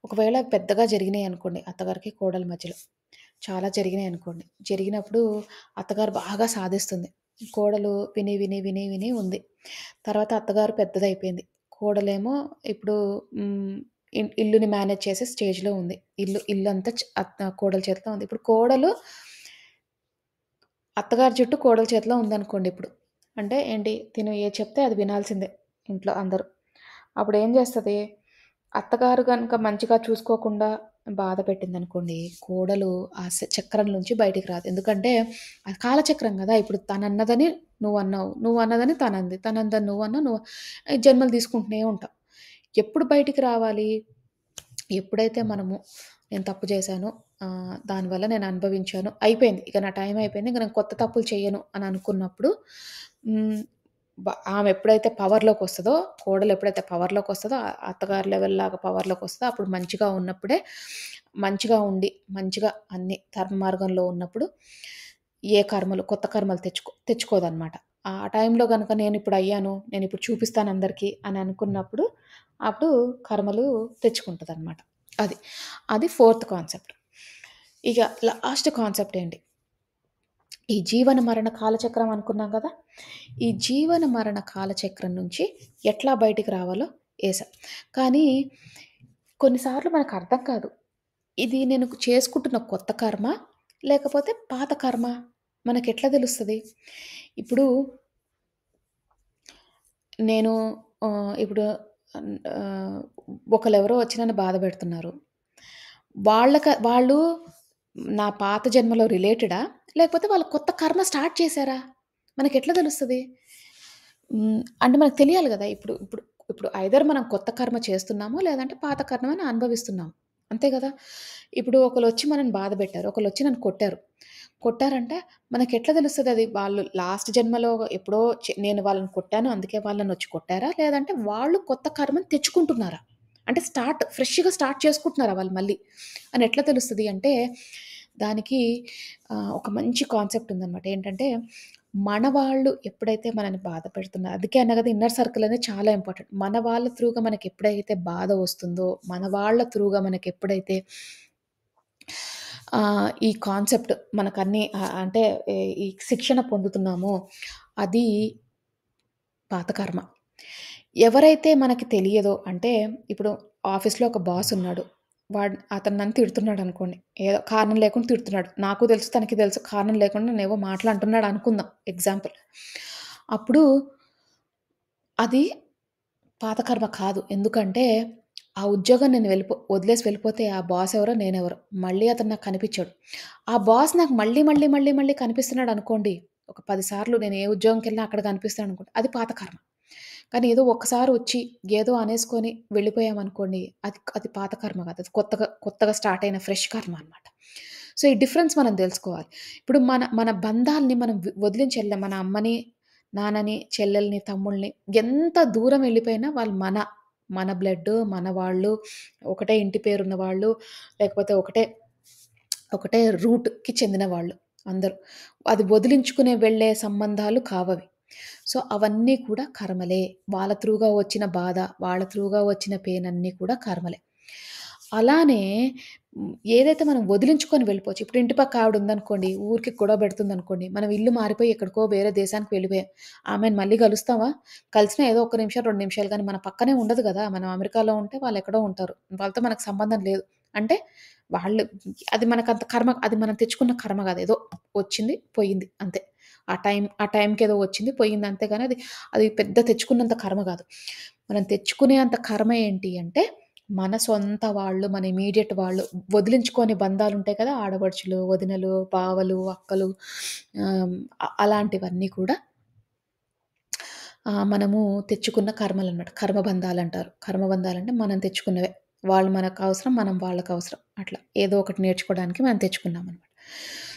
ఒకవేళ పెద్దగా జరిగినాయనుకోండి అత్తగారికి, కోడలి మధ్యలో. చాలా జరిగినాయనుకోండి. జరిగినప్పుడు అత్తగారు బాగా సాధిస్తుంది. కోడలు విని, విని, విని, విని ఉంది. తర్వాత అత్తగారు పెద్దదయిపోయింది. కోడలేమో ఇప్పుడు హ్మ్. ఇల్లుని మేనేజ్ చేసే స్టేజ్‌లో ఉంది. ఇల్లంతా కోడలు చేతిలో ఉంది. ఇప్పుడు కోడలు అత్తగారి జుట్టు కోడలి చేతిలో ఉందనుకోండి ఇప్పుడు. అంటే ఏంటి? తిను ఏది చెప్తే అది వినాల్సిందే ఇంట్లో అందరూ. అప్పుడేం జేస్తది? అత్తగారు గనుక మంచిగా చూసుకోకుండా బాధ పెట్టిందనుకోండి, కోడలు ఆ చక్రం నుంచి బయటికి రాదు. ఎందుకంటే అది కాలచక్రం గదా! ఇప్పుడు తనన్నదని నువ్వన్నావు. నువ్వన్నదని తనంది. తనందని నువ్వన్నావు. జన్మలు తీసుకుంటూనే ఉంటాం. ఎప్పుడు బయటికి రావాలి? ఎప్పుడైతే మనము నేను తప్పు చేశాను. దానివల్ల నేను అనుభవించాను. అయిపోయింది. ఇక నా టైం అయిపోయింది. ఇంక నేను కొత్త తప్పులు చెయ్యను అని అనుకున్నప్పుడు హ్మ్. ఆమె ఎప్పుడైతే పవర్‌లోకొస్తదో, కోడలు ఎప్పుడైతే పవర్‌లోకొస్తదో, అత్తగారి లెవెల్‌లాగా పవర్‌లోకొస్తదో, అప్పుడు మంచిగా ఉన్నప్పుడే మంచిగా ఉండి, మంచిగా అన్ని ధర్మ మార్గంలో ఉన్నప్పుడు ఏ కర్మలు, కొత్త కర్మలు తెచ్చుకోదనమాట. ఆ టైంలో గనక నేనిప్పుడు అయ్యాను, నేనిప్పుడు చూపిస్తాను అందరికి అని అనుకున్నప్పుడు, అప్పుడు కర్మలు తెచ్చుకుంటదనమాట. అది. అది ఫోర్త్ కాన్సెప్ట్. ఇగ లాస్ట్ కాన్సెప్ట్ ఏంటి? ఈ జీవన మరణ కాలచక్రం అనుకున్నాం గదా! ఈ జీవన మరణ కాలచక్రం నుంచి ఎట్లా బయటికి రావాలో ఏసా. కానీ కొన్నిసార్లు మనకర్థం కాదు. ఇది నేను చేసుకుంటున్న కొత్త కర్మ, లేకపోతే పాత కర్మ మనకెట్లా తెలుస్తది? ఇప్పుడు నేను ఇప్పుడు ఆహ్, ఒకళ్ళెవరో వచ్చి నన్ను బాధపెడుతున్నారు. వాళ్ళు నా పాత జన్మలో రిలేటెడా? లేకపోతే వాళ్ళు కొత్త కర్మ స్టార్ట్ చేసారా? మనకెట్లా తెలుస్తది? అంటే మనకు తెలియాలి గదా! ఇప్పుడు ఐదర్ మనం కొత్త కర్మ చేస్తున్నాము, లేదంటే పాత కర్మని అనుభవిస్తున్నాం. అంతే గదా! ఇప్పుడు ఒకళ్ళొచ్చి మనల్ని బాధపెట్టారు. ఒకళ్ళొచ్చి నన్ను కొట్టారు. కొట్టారంటే మనకెట్లా తెలుస్తదది? వాళ్ళు లాస్ట్ జన్మలో ఎప్పుడో నేను వాళ్ళని కొట్టాను. అందుకే వాళ్ళు నన్నొచ్చి కొట్టారా? లేదంటే వాళ్ళు కొత్త కర్మని తెచ్చుకుంటున్నారా? అంటే ఫ్రెష్‌గా స్టార్ట్ చేసుకుంటున్నారా వాళ్ళు మళ్ళీ? అని ఎట్లా తెలుస్తది అంటే, దానికి ఒక మంచి కాన్సెప్ట్ ఉందనమాట. ఏంటంటే, మన వాళ్ళు ఎప్పుడైతే మనల్ని బాధ పెడుతున్నారో అందుకే అన్నా కదా! ఇన్నర్ సర్కిల్ అనేది చాలా ఇంపార్టెంట్. మన వాళ్ళ త్రూగా మనకెప్పుడైతే బాధ వస్తుందో, మన వాళ్ళ త్రూగా మనకెప్పుడైతే ఈ కాన్సెప్ట్ మనకన్నీ అంటే ఈ శిక్షణ పొందుతున్నామో, అది పాత కర్మ. ఎవరైతే మనకి తెలియదో అంటే ఇప్పుడు ఆఫీస్‌లో ఒక బాస్ ఉన్నాడు. అతను నన్ను తిడుతున్నాడనుకోండి. ఏదో కారణం లేకుండా తిడుతున్నాడు. నాకు తెలుసు, తనకి తెలుసు. కారణం లేకుండా నన్నేవో మాటలు అంటున్నాడు అనుకుందాం ఎగ్జాంపుల్. అప్పుడు అది పాత కర్మ కాదు. ఎందుకంటే ఆ ఉద్యోగం నేను వదిలేసి వెళ్ళిపోతే ఆ బాస్ ఎవరో, నేనెవరో. మళ్ళీ అతను నాకు కనిపించడు. ఆ బాస్ నాకు మళ్ళీ, మళ్ళీ, మళ్ళీ, మళ్ళీ కనిపిస్తున్నాడనుకోండి. ఒక 10 సార్లు నేను ఏ ఉద్యోగంకెళ్ళినా అక్కడ కనిపిస్తాడనుకోండి. అది పాత కర్మ. కానీ ఏదో ఒక్కసారి వచ్చి ఏదో అనేసుకొని వెళ్ళిపోయామనుకోండి, అది అది పాత కర్మ కాదు. అది కొత్తగా కొత్తగా స్టార్ట్ అయిన ఫ్రెష్ కర్మ అనమాట. సో, ఈ డిఫరెన్స్ మనం తెలుసుకోవాలి. ఇప్పుడు మన మన బంధాల్ని మనం వదిలించి వెళ్ళాం. మన అమ్మని, నాన్నని, చెల్లెల్ని, తమ్ముళ్ళని ఎంత దూరం వెళ్ళిపోయినా వాళ్ళు మన బ్లడ్, మన వాళ్ళు, ఒకటే ఇంటి పేరున్న వాళ్ళు, లేకపోతే ఒకటే రూట్‌కి చెందిన వాళ్ళు అందరూ. అది వదిలించుకునే వెళ్ళే సంబంధాలు కావవి. సో, అవన్నీ కూడా కర్మలే. వాళ్ళ త్రూగా వచ్చిన బాధ, వాళ్ళ త్రూగా వచ్చిన పెయిన్ అన్నీ కూడా కర్మలే. అలానే ఏదైతే మనం వదిలించుకొని వెళ్ళిపోవచ్చు. ఇప్పుడు ఇంటి పక్క ఆవిడుందనుకోండి, ఊరికే గొడవ పెడుతుందనుకోండి, మనం ఇల్లు మారిపోయి ఎక్కడికో వేరే దేశానికి వెళ్ళిపోయాం. ఆమెను మళ్ళీ కలుస్తామా? కలిసినా ఏదో ఒక్క నిమిషం, 2 నిమిషాలు గానీ మన పక్కనే ఉండదు గదా! మనం అమెరికాలో ఉంటే వాళ్ళెక్కడో ఉంటారు. వాళ్ళతో మనకు సంబంధం లేదు. అంటే వాళ్ళు అది మనకంత కర్మ, అది మనం తెచ్చుకున్న కర్మ గాదు. ఏదో వచ్చింది, పోయింది అంతే. ఆ టైంకేదో వచ్చింది, పోయింది అంతే గాని అది పెద్ద తెచ్చుకున్నంత కర్మ గాదు. మనం తెచ్చుకునే అంత కర్మ ఏంటి అంటే, మన సొంత వాళ్ళు, మన ఇమ్మీడియేట్ వాళ్ళు, వదిలించుకోని బంధాలుంటాయి కదా! ఆడపడుచులు, వదినలు, బావలు, అక్కలు అలాంటివన్నీ కూడా మనము తెచ్చుకున్న కర్మలనమాట. కర్మబంధాలంటారు. కర్మబంధాలంటే మనం తెచ్చుకున్నవే. వాళ్ళు మనకవసరం, మనం వాళ్ళకవసరం. అట్లా ఏదో ఒకటి నేర్చుకోవడానికి మనం తెచ్చుకున్నామనమాట.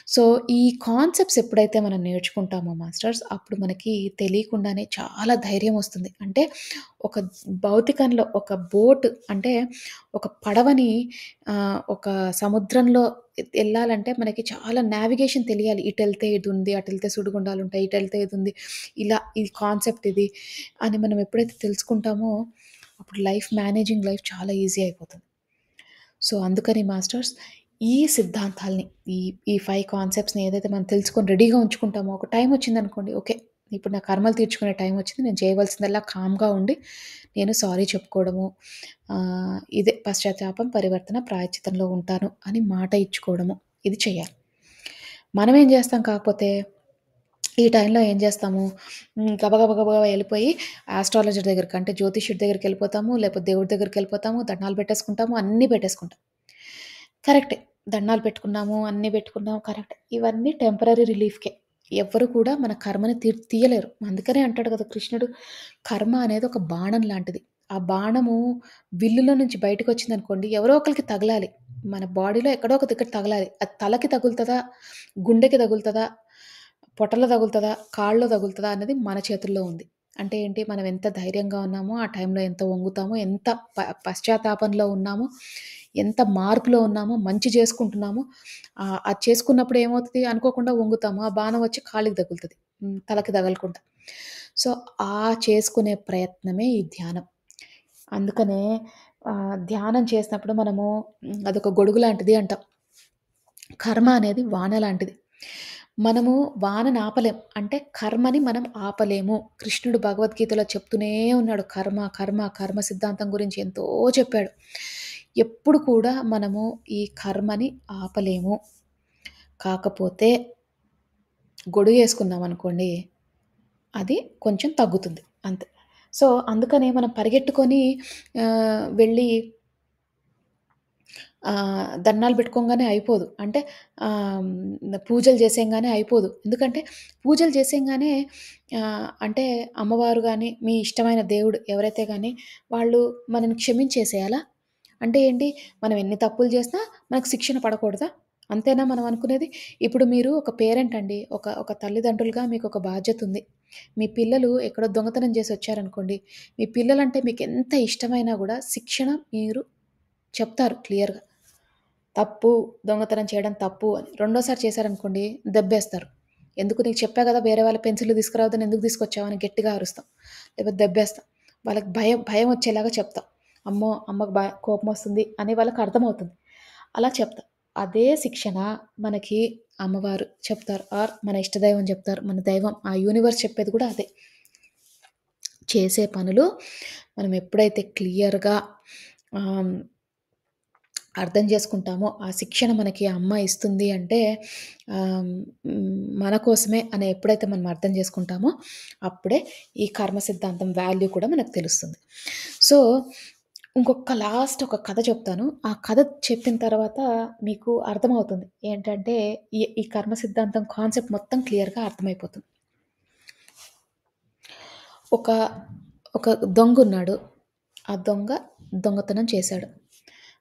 సో, ఈ కాన్సెప్ట్స్ ఎప్పుడైతే మనం నేర్చుకుంటామో మాస్టర్స్, అప్పుడు మనకి తెలియకుండానే చాలా ధైర్యమొస్తుంది. అంటే ఒక భౌతికంలో ఒక బోట్ అంటే ఒక పడవని ఒక సముద్రంలో ఎళ్ళాలంటే మనకి చాలా నావిగేషన్ తెలియాలి. ఇటెళ్తే ఇదుంది, అటెళ్తే సుడిగుండాలుంటాయి, ఇటెళ్తే ఇదుంది. ఇలా ఈ కాన్సెప్ట్ ఇది అని మనం ఎప్పుడైతే తెలుసుకుంటామో, అప్పుడు మేనేజింగ్ లైఫ్ చాలా ఈజీ అయిపోతుంది. సో, అందుకని మాస్టర్స్ ఈ సిద్ధాంతాల్ని, ఈ ఈ 5 కాన్సెప్ట్స్‌ని ఏదైతే మనం తెలుసుకొని రెడీగా ఉంచుకుంటామో, ఒక టైమొచ్చిందనుకోండి, ఓకే. ఇప్పుడు నా కర్మలు తీర్చుకునే టైమొచ్చింది. నేను చేయవలసిందల్లా కామ్‌గా ఉండి, నేను సారీ చెప్పుకోవడము, ఇదే పశ్చాత్తాపం, పరివర్తన, ప్రాయశ్చిత్తంలో ఉంటాను అని మాట ఇచ్చుకోవడము. ఇది చేయాలి. మనమేం జేస్తాం కాకపోతే, ఈ టైంలో ఏం జేస్తాము, గబగబా ఎళ్ళిపోయి ఆస్ట్రాలజర్ దగ్గరికి అంటే జ్యోతిష్యుడి దగ్గరికెళ్ళిపోతాము, లేకపోతే దేవుడి దగ్గరికెళ్ళిపోతాము, దండాలు పెట్టేసుకుంటాము, అన్నీ పెట్టేసుకుంటాం. కరెక్టే. దండాలు పెట్టుకున్నాము, అన్నీ పెట్టుకున్నాము కరెక్టే. ఇవన్నీ టెంపరరీ రిలీఫ్‌కే. ఎవ్వరు కూడా మన కర్మని తీయలేరు. అందుకనే అంటాడు కదా కృష్ణుడు, కర్మ అనేది ఒక బాణం లాంటిది. ఆ బాణము విల్లులో నుంచి బయటకొచ్చిందనుకోండి, ఎవరో ఒకళ్ళకి తగలాలి. మన బాడీలో ఎక్కడో ఒక దగ్గర తగలాలి. అది తలకి తగులుతదా, గుండెకి తగులుతదా, పొట్టలో తగులుతదా, కాళ్ళలో తగులుతదా అన్నది మన చేతుల్లో ఉంది. అంటే ఏంటి, మనం ఎంత ధైర్యంగా ఉన్నామో, ఆ టైంలో ఎంత వంగుతామో, ఎంత పశ్చాత్తాపంలో ఉన్నామో, ఎంత మార్పులో ఉన్నామో, మంచి చేసుకుంటున్నామో, అది చేసుకున్నప్పుడు ఏమవుతది, అనుకోకుండా వంగుతాము. ఆ బాణం వచ్చి కాళ్ళకి తగులుతది. తలకి తగలకుండా. సో, చేసుకునే ప్రయత్నమే ఈ ధ్యానం. అందుకనే ధ్యానం చేసినప్పుడు మనము అదొక గొడుగు లాంటిది అంటాం. కర్మ అనేది వాన లాంటిది. మనము వానని ఆపలేం. అంటే కర్మని మనం ఆపలేము. కృష్ణుడు భగవద్గీతలో చెప్తూనే ఉన్నాడు. కర్మ, కర్మ, కర్మ సిద్ధాంతం గురించి ఎంతో చెప్పాడు. ఎప్పుడు కూడా మనము ఈ కర్మని ఆపలేము. కాకపోతే గొడుగేసుకున్నామనుకోండి, అది కొంచెం తగ్గుతుంది అంతే. సో, అందుకనే మనం పరిగెట్టుకొని వెళ్ళి దండాలు పెట్టుకోంగానే అయిపోదు. అంటే పూజలు చేసేయంగానే అయిపోదు. ఎందుకంటే పూజలు చేసేయంగానే అంటే అమ్మవారు గాని, మీ ఇష్టమైన దేవుడు ఎవరైతే గాని వాళ్ళు మనల్ని క్షమించేసేయాలా? అంటే ఏంటి? మనం ఎన్ని తప్పులు చేసినా మనకు శిక్షణ పడకూడదా? అంతేనా మనం అనుకునేది? ఇప్పుడు మీరు ఒక పేరెంట్ అండి. ఒక తల్లిదండ్రులుగా మీకొక బాధ్యతుంది. మీ పిల్లలు ఎక్కడో దొంగతనం చేసి వచ్చారనుకోండి, మీ పిల్లలంటే మీకెంత ఇష్టమైనా గూడా శిక్షణ మీరు చెప్తారు క్లియర్‌గా. తప్పు, దొంగతనం చేయడం తప్పు అని. రెండోసారి చేశారనుకోండి దెబ్బేస్తారు. ఎందుకు నీకు చెప్పా గదా! వేరే వాళ్ళ పెన్సిల్లు తీసుకురావద్దని ఎందుకు తీసుకొచ్చావు అని గట్టిగా అరుస్తాం. లేకపోతే దెబ్బేస్తాం. వాళ్ళకి భయమొచ్చేలాగా చెప్తాం. అమ్మో! అమ్మకు కోపమొస్తుంది అని వాళ్ళకి అర్థమవుతుంది. అలా చెప్తాం. అదే శిక్షణ మనకి అమ్మవారు చెప్తారు. మన ఇష్టదైవం చెప్తారు. మన దైవం ఆ యూనివర్స్ చెప్పేది కూడా అదే. చేసే పనులు మనం ఎప్పుడైతే క్లియర్‌గా ఆహ్, అర్థం చేసుకుంటామో, ఆ శిక్షణ మనకి ఆ అమ్మ ఇస్తుంది అంటే మన కోసమే అని ఎప్పుడైతే మనం అర్థం చేసుకుంటామో, అప్పుడే ఈ కర్మ సిద్ధాంతం వాల్యూ కూడా మనకు తెలుస్తుంది. సో, ఇంకొక ఒక కథ చెప్తాను. ఆ కథ చెప్పిన తర్వాత మీకు అర్థమవుతుంది. ఏంటంటే, ఈ కర్మ సిద్ధాంతం కాన్సెప్ట్ మొత్తం క్లియర్‌గా అర్థమైపోతుంది. ఒక ఒక దొంగున్నాడు. ఆ దొంగతనం చేశాడు.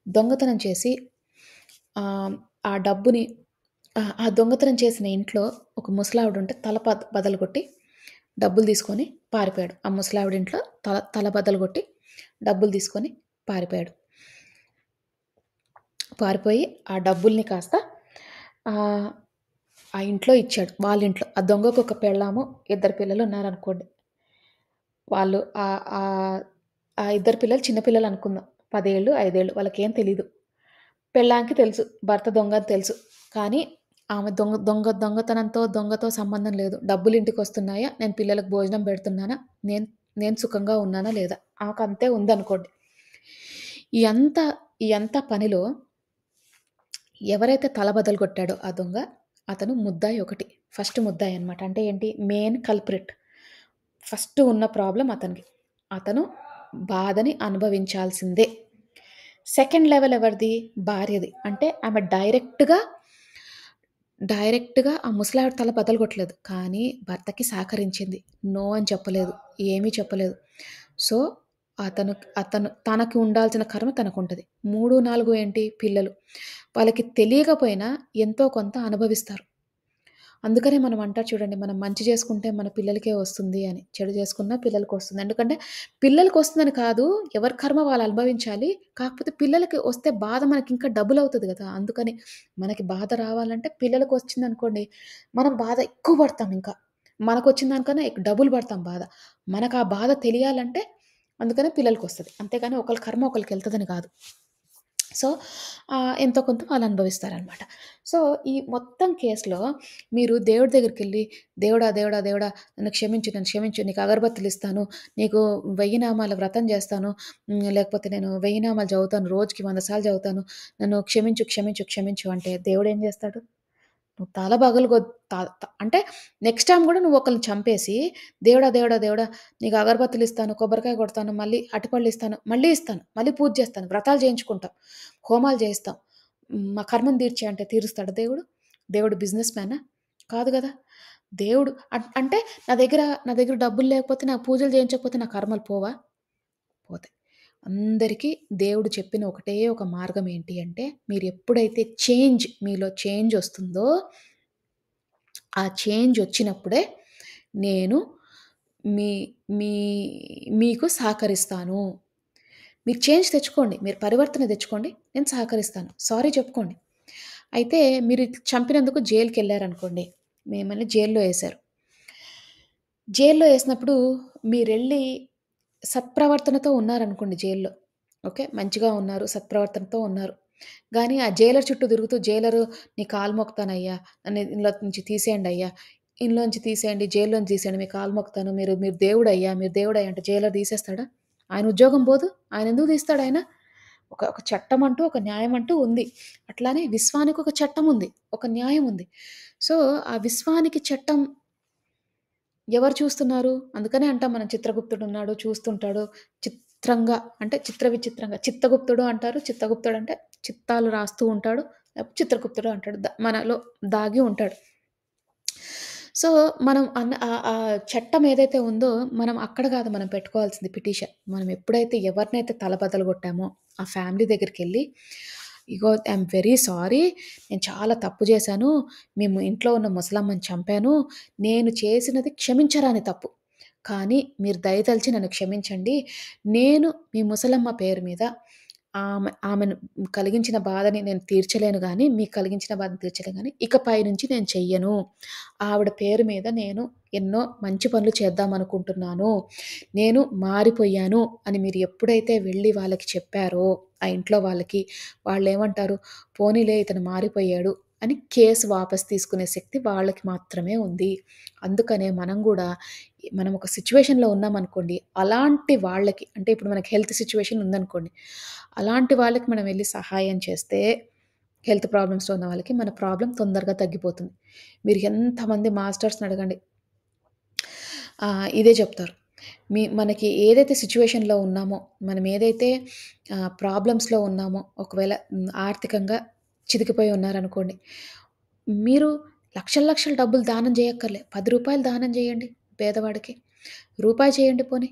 దొంగతనం చేసి ఆ డబ్బుని ఆ దొంగతనం చేసిన ఇంట్లో ఒక ముసలావిడుంటే తల బదలుగొట్టి డబ్బులు తీసుకొని పారిపోయాడు. ఆ ముసలావిడ ఇంట్లో తల తల బద్దలుగొట్టి డబ్బులు తీసుకొని పారిపోయాడు. పారిపోయి ఆ డబ్బుల్ని కాస్త ఆహ్, ఆ ఇంట్లో ఇచ్చాడు. వాళ్ళింట్లో. ఆ దొంగకు ఒక పెళ్ళాము, ఇద్దరు పిల్లలున్నారనుకోండి. వాళ్ళు ఆహ్, ఆహ్, ఆ ఇద్దరు పిల్లలు చిన్న పిల్లలనుకుందాం. 10 ఏళ్ళు, 5 ఏళ్ళు వాళ్ళకేం తెలీదు. పెళ్ళాంకి తెలుసు. భర్త దొంగ అని తెలుసు. కానీ ఆమె దొంగతనంతో సంబంధం లేదు. డబ్బులు ఇంటికొస్తున్నాయా? నేను పిల్లలకు భోజనం పెడుతున్నానా? నేను నేను సుఖంగా ఉన్నానా లేదా? ఆమెకంతే ఉందనుకోండి. ఈ అంత ఈ అంతా పనిలో ఎవరైతే తల బదలుగొట్టాడో ఆ దొంగ, అతను ముద్దాయి ఒకటి. ఫస్ట్ ముద్దాయి అన్నమాట. అంటే ఏంటి? Main culprit. ఫస్ట్ ఉన్న ప్రాబ్లమ్ అతనికి. అతను బాధని అనుభవించాల్సిందే. సెకండ్ లెవెల్ ఎవరిది? భార్యది. అంటే ఆమె డైరెక్ట్‌గా ఆ ముసలావిడ తల బదలుగొట్టలేదు. కానీ భర్తకి సహకరించింది. నో అని చెప్పలేదు. ఏమీ చెప్పలేదు. సో, అతను అతను తనకి ఉండాల్సిన కర్మ తనకుంటది. 3, 4 ఏంటి? పిల్లలు. వాళ్ళకి తెలియకపోయినా ఎంతో కొంత అనుభవిస్తారు. అందుకనే మనం అంటారు చూడండి, మనం మంచి చేసుకుంటే మన పిల్లలకే వస్తుంది అని. చెడు చేసుకున్నా పిల్లలకొస్తుంది. ఎందుకంటే పిల్లలకొస్తుందని కాదు, ఎవరి కర్మ వాళ్ళు అనుభవించాలి. కాకపోతే పిల్లలకి వస్తే బాధ మనకింకా డబుల్ అవుతది గదా! అందుకని మనకి బాధ రావాలంటే పిల్లలకొచ్చిందనుకోండి, మనం బాధ ఎక్కువ పడతాం ఇంకా. మనకొచ్చిన దానికన్నా డబుల్ పడతాం బాధ. మనకా బాధ తెలియాలంటే అందుకనే పిల్లలకొస్తది. అంతేగాని ఒకళ్ళ కర్మ ఒకళ్ళకెళ్తదని కాదు. సో, ఎంతో కొంత వాళ్ళు అనుభవిస్తారనమాట. సో, ఈ మొత్తం కేస్‌లో మీరు దేవుడి దగ్గరికెళ్ళి, దేవుడా, దేవుడా, దేవుడా నన్ను క్షమించు, నన్ను క్షమించు. నీకు అగరబత్తులిస్తాను. నీకు 1000 నామాల వ్రతం చేస్తాను. లేకపోతే నేను 1000 నామాలు చదువుతాను. రోజుకి 100 సార్లు చదువుతాను. నన్ను క్షమించు, క్షమించు, క్షమించు అంటే దేవుడేం చేస్తాడు? నువ్వు తల పగలగొ త త అంటే నెక్స్ట్ టైమ్ గూడా నువ్వు ఒకళ్ళని చంపేసి, దేవుడా, దేవుడా, దేవుడా నీకు అగరబత్తులిస్తాను, కొబ్బరికాయ కొడతాను, మళ్ళీ అరటిపళ్ళిస్తాను, మళ్ళీ ఇస్తాను, మళ్ళీ పూజ చేస్తాను, వ్రతాలు చేయించుకుంటాం, హోమాలు చేయిస్తాం. మా కర్మను తీర్చేయి అంటే తీరుస్తాడా దేవుడు? దేవుడు బిజినెస్ మ్యానా? కాదు గదా! దేవుడు అంటే నా దగ్గర డబ్బులు లేకపోతే, నాకు పూజలు చేయించకపోతే నా కర్మలు పోవా? పోతాయి. అందరికీ దేవుడు చెప్పిన ఒకటే ఒక మార్గం ఏంటి అంటే, మీరెప్పుడైతే మీలో చేంజొస్తుందో, ఆ చేంజొచ్చినప్పుడే నేను మీ మీ మీకు సహకరిస్తాను. మీరు చేంజ్ తెచ్చుకోండి. మీరు పరివర్తన తెచ్చుకోండి. నేను సహకరిస్తాను. సారీ చెప్పుకోండి. అయితే మీరు చంపినందుకు జైలుకెళ్లారనుకోండి. మిమ్మల్ని జైల్‌లో ఏశారు. జైల్‌లో ఏసినప్పుడు మీరెళ్ళి సత్ప్రవర్తనతో ఉన్నారనుకోండి జైల్‌లో. ఓకే. మంచిగా ఉన్నారు. సత్ప్రవర్తనతో ఉన్నారు. గానీ ఆ జైలర్ చుట్టూ తిరుగుతూ జైలరు "నీ కాలు మొక్కుతానయ్యా. నన్ను ఇందులో నుంచి తీసేయండయ్యా. ఇందులోంచి తీసేయండి. జైల్లోంచి తీసేయండి. మీ కాలు మొక్కుతాను. మీరు దేవుడయ్యా, మీరు దేవుడయ్యా" అంటే జైలర్ తీసేస్తాడా? ఆయన ఉద్యోగం పోదు. ఆయనెందుకు తీస్తాడాయన? ఒక ఒక చట్టం అంటూ, ఒక న్యాయం అంటూ ఉంది. అట్లానే విశ్వానికి ఒక చట్టం ఉంది. ఒక న్యాయం ఉంది. సో, ఆ విశ్వానికి చట్టం ఎవరు చూస్తున్నారు? అందుకనే అంటాం మనం చిత్రగుప్తుడున్నాడు, చూస్తుంటాడు. చిత్రంగా అంటే చిత్ర విచిత్రంగా చిత్తగుప్తుడు అంటారు. చిత్తగుప్తుడంటే చిత్తాలు రాస్తూ ఉంటాడు. లేకపోతే చిత్రగుప్తుడు అంటాడు. మనలో దాగి ఉంటాడు. సో, మనం ఆ చట్టం ఏదైతే ఉందో మనం అక్కడ కాదు మనం పెట్టుకోవాల్సింది పిటిషన్. మనం ఎప్పుడైతే ఎవరినైతే తల బదలగొట్టామో ఆ ఫ్యామిలీ దగ్గరికెళ్ళి, "ఇగో ఐయామ్ వెరీ సారీ. నేను చాలా తప్పు చేశాను. మేము ఇంట్లో ఉన్న ముసలమ్మని చంపాను. నేను చేసినది క్షమించరాని తప్పు. కానీ మీరు దయతలిచి నన్ను క్షమించండి. నేను మీ ముసలమ్మ పేరు మీద ఆమెను కలిగించిన బాధని నేను తీర్చలేను గానీ, మీకు కలిగించిన బాధను తీర్చలేను గానీ, ఇకపై నుంచి నేను చెయ్యను. ఆవిడ పేరు మీద నేను ఎన్నో మంచి పనులు చేద్దామనుకుంటున్నాను. నేను మారిపోయాను అని మీరు ఎప్పుడైతే వెళ్లి వాళ్ళకి చెప్పారో, ఆ ఇంట్లో వాళ్ళకి, వాళ్ళేమంటారు, పోనీలే ఇతను మారిపోయాడు అని కేస్ వాపస్ తీసుకునే శక్తి వాళ్ళకి మాత్రమే ఉంది. అందుకనే మనం గూడా మనం ఒక సిట్యుయేషన్‌లో ఉన్నామనుకోండి, అలాంటి వాళ్ళకి అంటే ఇప్పుడు మనకి హెల్త్ సిట్యుయేషన్ ఉందనుకోండి, అలాంటి వాళ్ళకి మనం వెళ్లి సహాయం చేస్తే హెల్త్ ప్రాబ్లమ్స్‌లో ఉన్న వాళ్ళకి మన ప్రాబ్లమ్ తొందరగా తగ్గిపోతుంది. మీరు ఎంతమంది మాస్టర్స్‌ని అడగండి. ఇదే చెప్తారు. మనకి ఏదైతే సిట్యుయేషన్‌లో ఉన్నామో, మనం ఏదైతే ప్రాబ్లమ్స్‌లో ఉన్నామో, ఒకవేళ ఆర్థికంగా చితికిపోయి ఉన్నారనుకోండి, మీరు లక్షలు, లక్షలు డబ్బులు దానం చేయక్కర్లే. రూ. 10 దానం చేయండి పేదవాడికి. రూపాయి చేయండి పోనీ.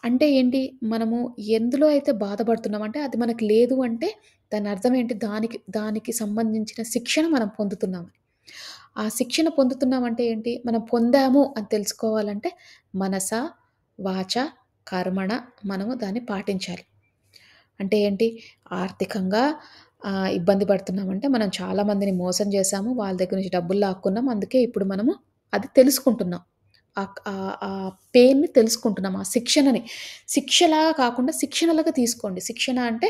అంటే ఏంటి? మనము ఎందులో అయితే బాధపడుతున్నామంటే అది మనకు లేదు అంటే దాని అర్థం ఏంటి? దానికి దానికి సంబంధించిన శిక్షణ మనం పొందుతున్నామని. ఆ శిక్షణ పొందుతున్నామంటే ఏంటి? మనం పొందాము అని తెలుసుకోవాలంటే మనస, వాచ, కర్మణ మనము దాన్ని పాటించాలి. అంటే ఏంటి? ఆర్థికంగా ఇబ్బంది పడుతున్నామంటే మనం చాలా మందిని మోసం చేశాము. వాళ్ళ దగ్గర నుంచి డబ్బులు లాక్కున్నాం. అందుకే ఇప్పుడు మనము అది తెలుసుకుంటున్నాం. ఆ పెయిన్‌ని తెలుసుకుంటున్నాం. ఆ శిక్షణని. శిక్షలాగా కాకుండా శిక్షణలాగా తీసుకోండి. శిక్షణ అంటే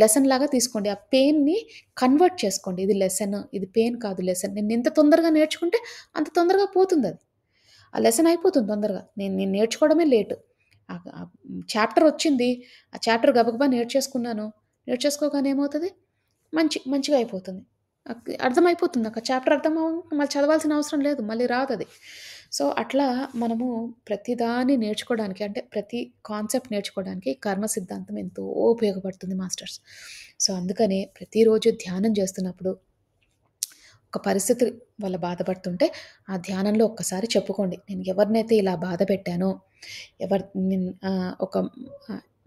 లెసన్‌లాగా తీసుకోండి. ఆ పెయిన్‌ని కన్వర్ట్ చేసుకోండి. ఇది లెసన్, ఇది పెయిన్ కాదు లెసన్. నేనెంత తొందరగా నేర్చుకుంటే అంత తొందరగా పోతుందది. ఆ లెసన్ అయిపోతుంది తొందరగా. నేను నేను నేర్చుకోవడమే లేటు. చాప్టర్ వచ్చింది. ఆ చాప్టర్ గబగబా నేర్చేసుకున్నాను. నేర్చేసుకోగానే ఏమవుతది? మంచిగా అయిపోతుంది. అర్థమైపోతుంది నాకు. ఆ చాప్టర్ మళ్ళీ చదవాల్సిన అవసరం లేదు. మళ్ళీ రాదది. సో, అట్లా మనము ప్రతిదాన్ని నేర్చుకోవడానికి అంటే ప్రతి కాన్సెప్ట్ నేర్చుకోవడానికి కర్మ సిద్ధాంతం ఎంతో ఉపయోగపడుతుంది మాస్టర్స్. సో, అందుకనే ప్రతిరోజు ధ్యానం చేస్తున్నప్పుడు ఒక పరిస్థితి వల్ల బాధపడుతుంటే, ఆ ధ్యానంలో ఒక్కసారి చెప్పుకోండి. నేను ఎవరినైతే ఇలా బాధ పెట్టానో, ఒక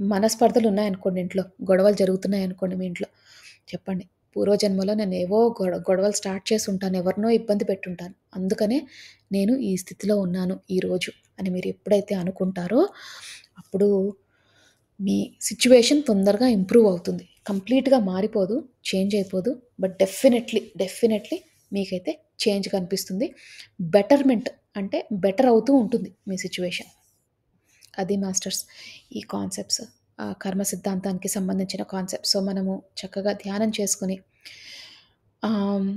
మనస్పర్ధలున్నాయనుకోండి ఇంట్లో, గొడవలు జరుగుతున్నాయనుకోండి మీ ఇంట్లో, చెప్పండి. పూర్వజన్మలో నేనేవో గొడవలు స్టార్ట్ చేసుంటాను. ఎవరినో ఇబ్బంది పెట్టుంటాను. అందుకనే నేను ఈ స్థితిలో ఉన్నాను ఈరోజు అని మీరు ఎప్పుడైతే అనుకుంటారో, అప్పుడు మీ సిట్యుయేషన్ తొందరగా ఇంప్రూవ్ అవుతుంది. కంప్లీట్‌గా మారిపోదు, చేంజ్ అయిపోదు. బట్ డెఫినెట్‌లీ మీకైతే చేంజ్ కనిపిస్తుంది. బెటర్‌మెంట్ అంటే బెటర్ అవుతూ ఉంటుంది మీ సిట్యుయేషన్. అది మాస్టర్స్ ఈ కాన్సెప్ట్స్. కర్మ సిద్ధాంతానికి సంబంధించిన కాన్సెప్ట్స్. సో, మనము చక్కగా ధ్యానం చేసుకొని ఆహ్,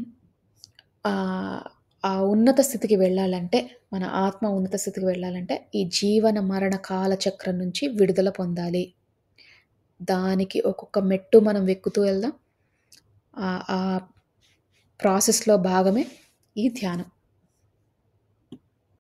ఆహ్, ఆ ఉన్నత స్థితికి వెళ్ళాలంటే, మన ఆత్మ ఉన్నత స్థితికి వెళ్ళాలంటే, ఈ జీవన మరణ కాల చక్రం నుంచి విడుదల పొందాలి. దానికి ఒక్కొక్క మెట్టు మనం ఎక్కుతూ వెళ్దాం. ఆ ప్రాసెస్‌లో భాగమే ఈ ధ్యానం.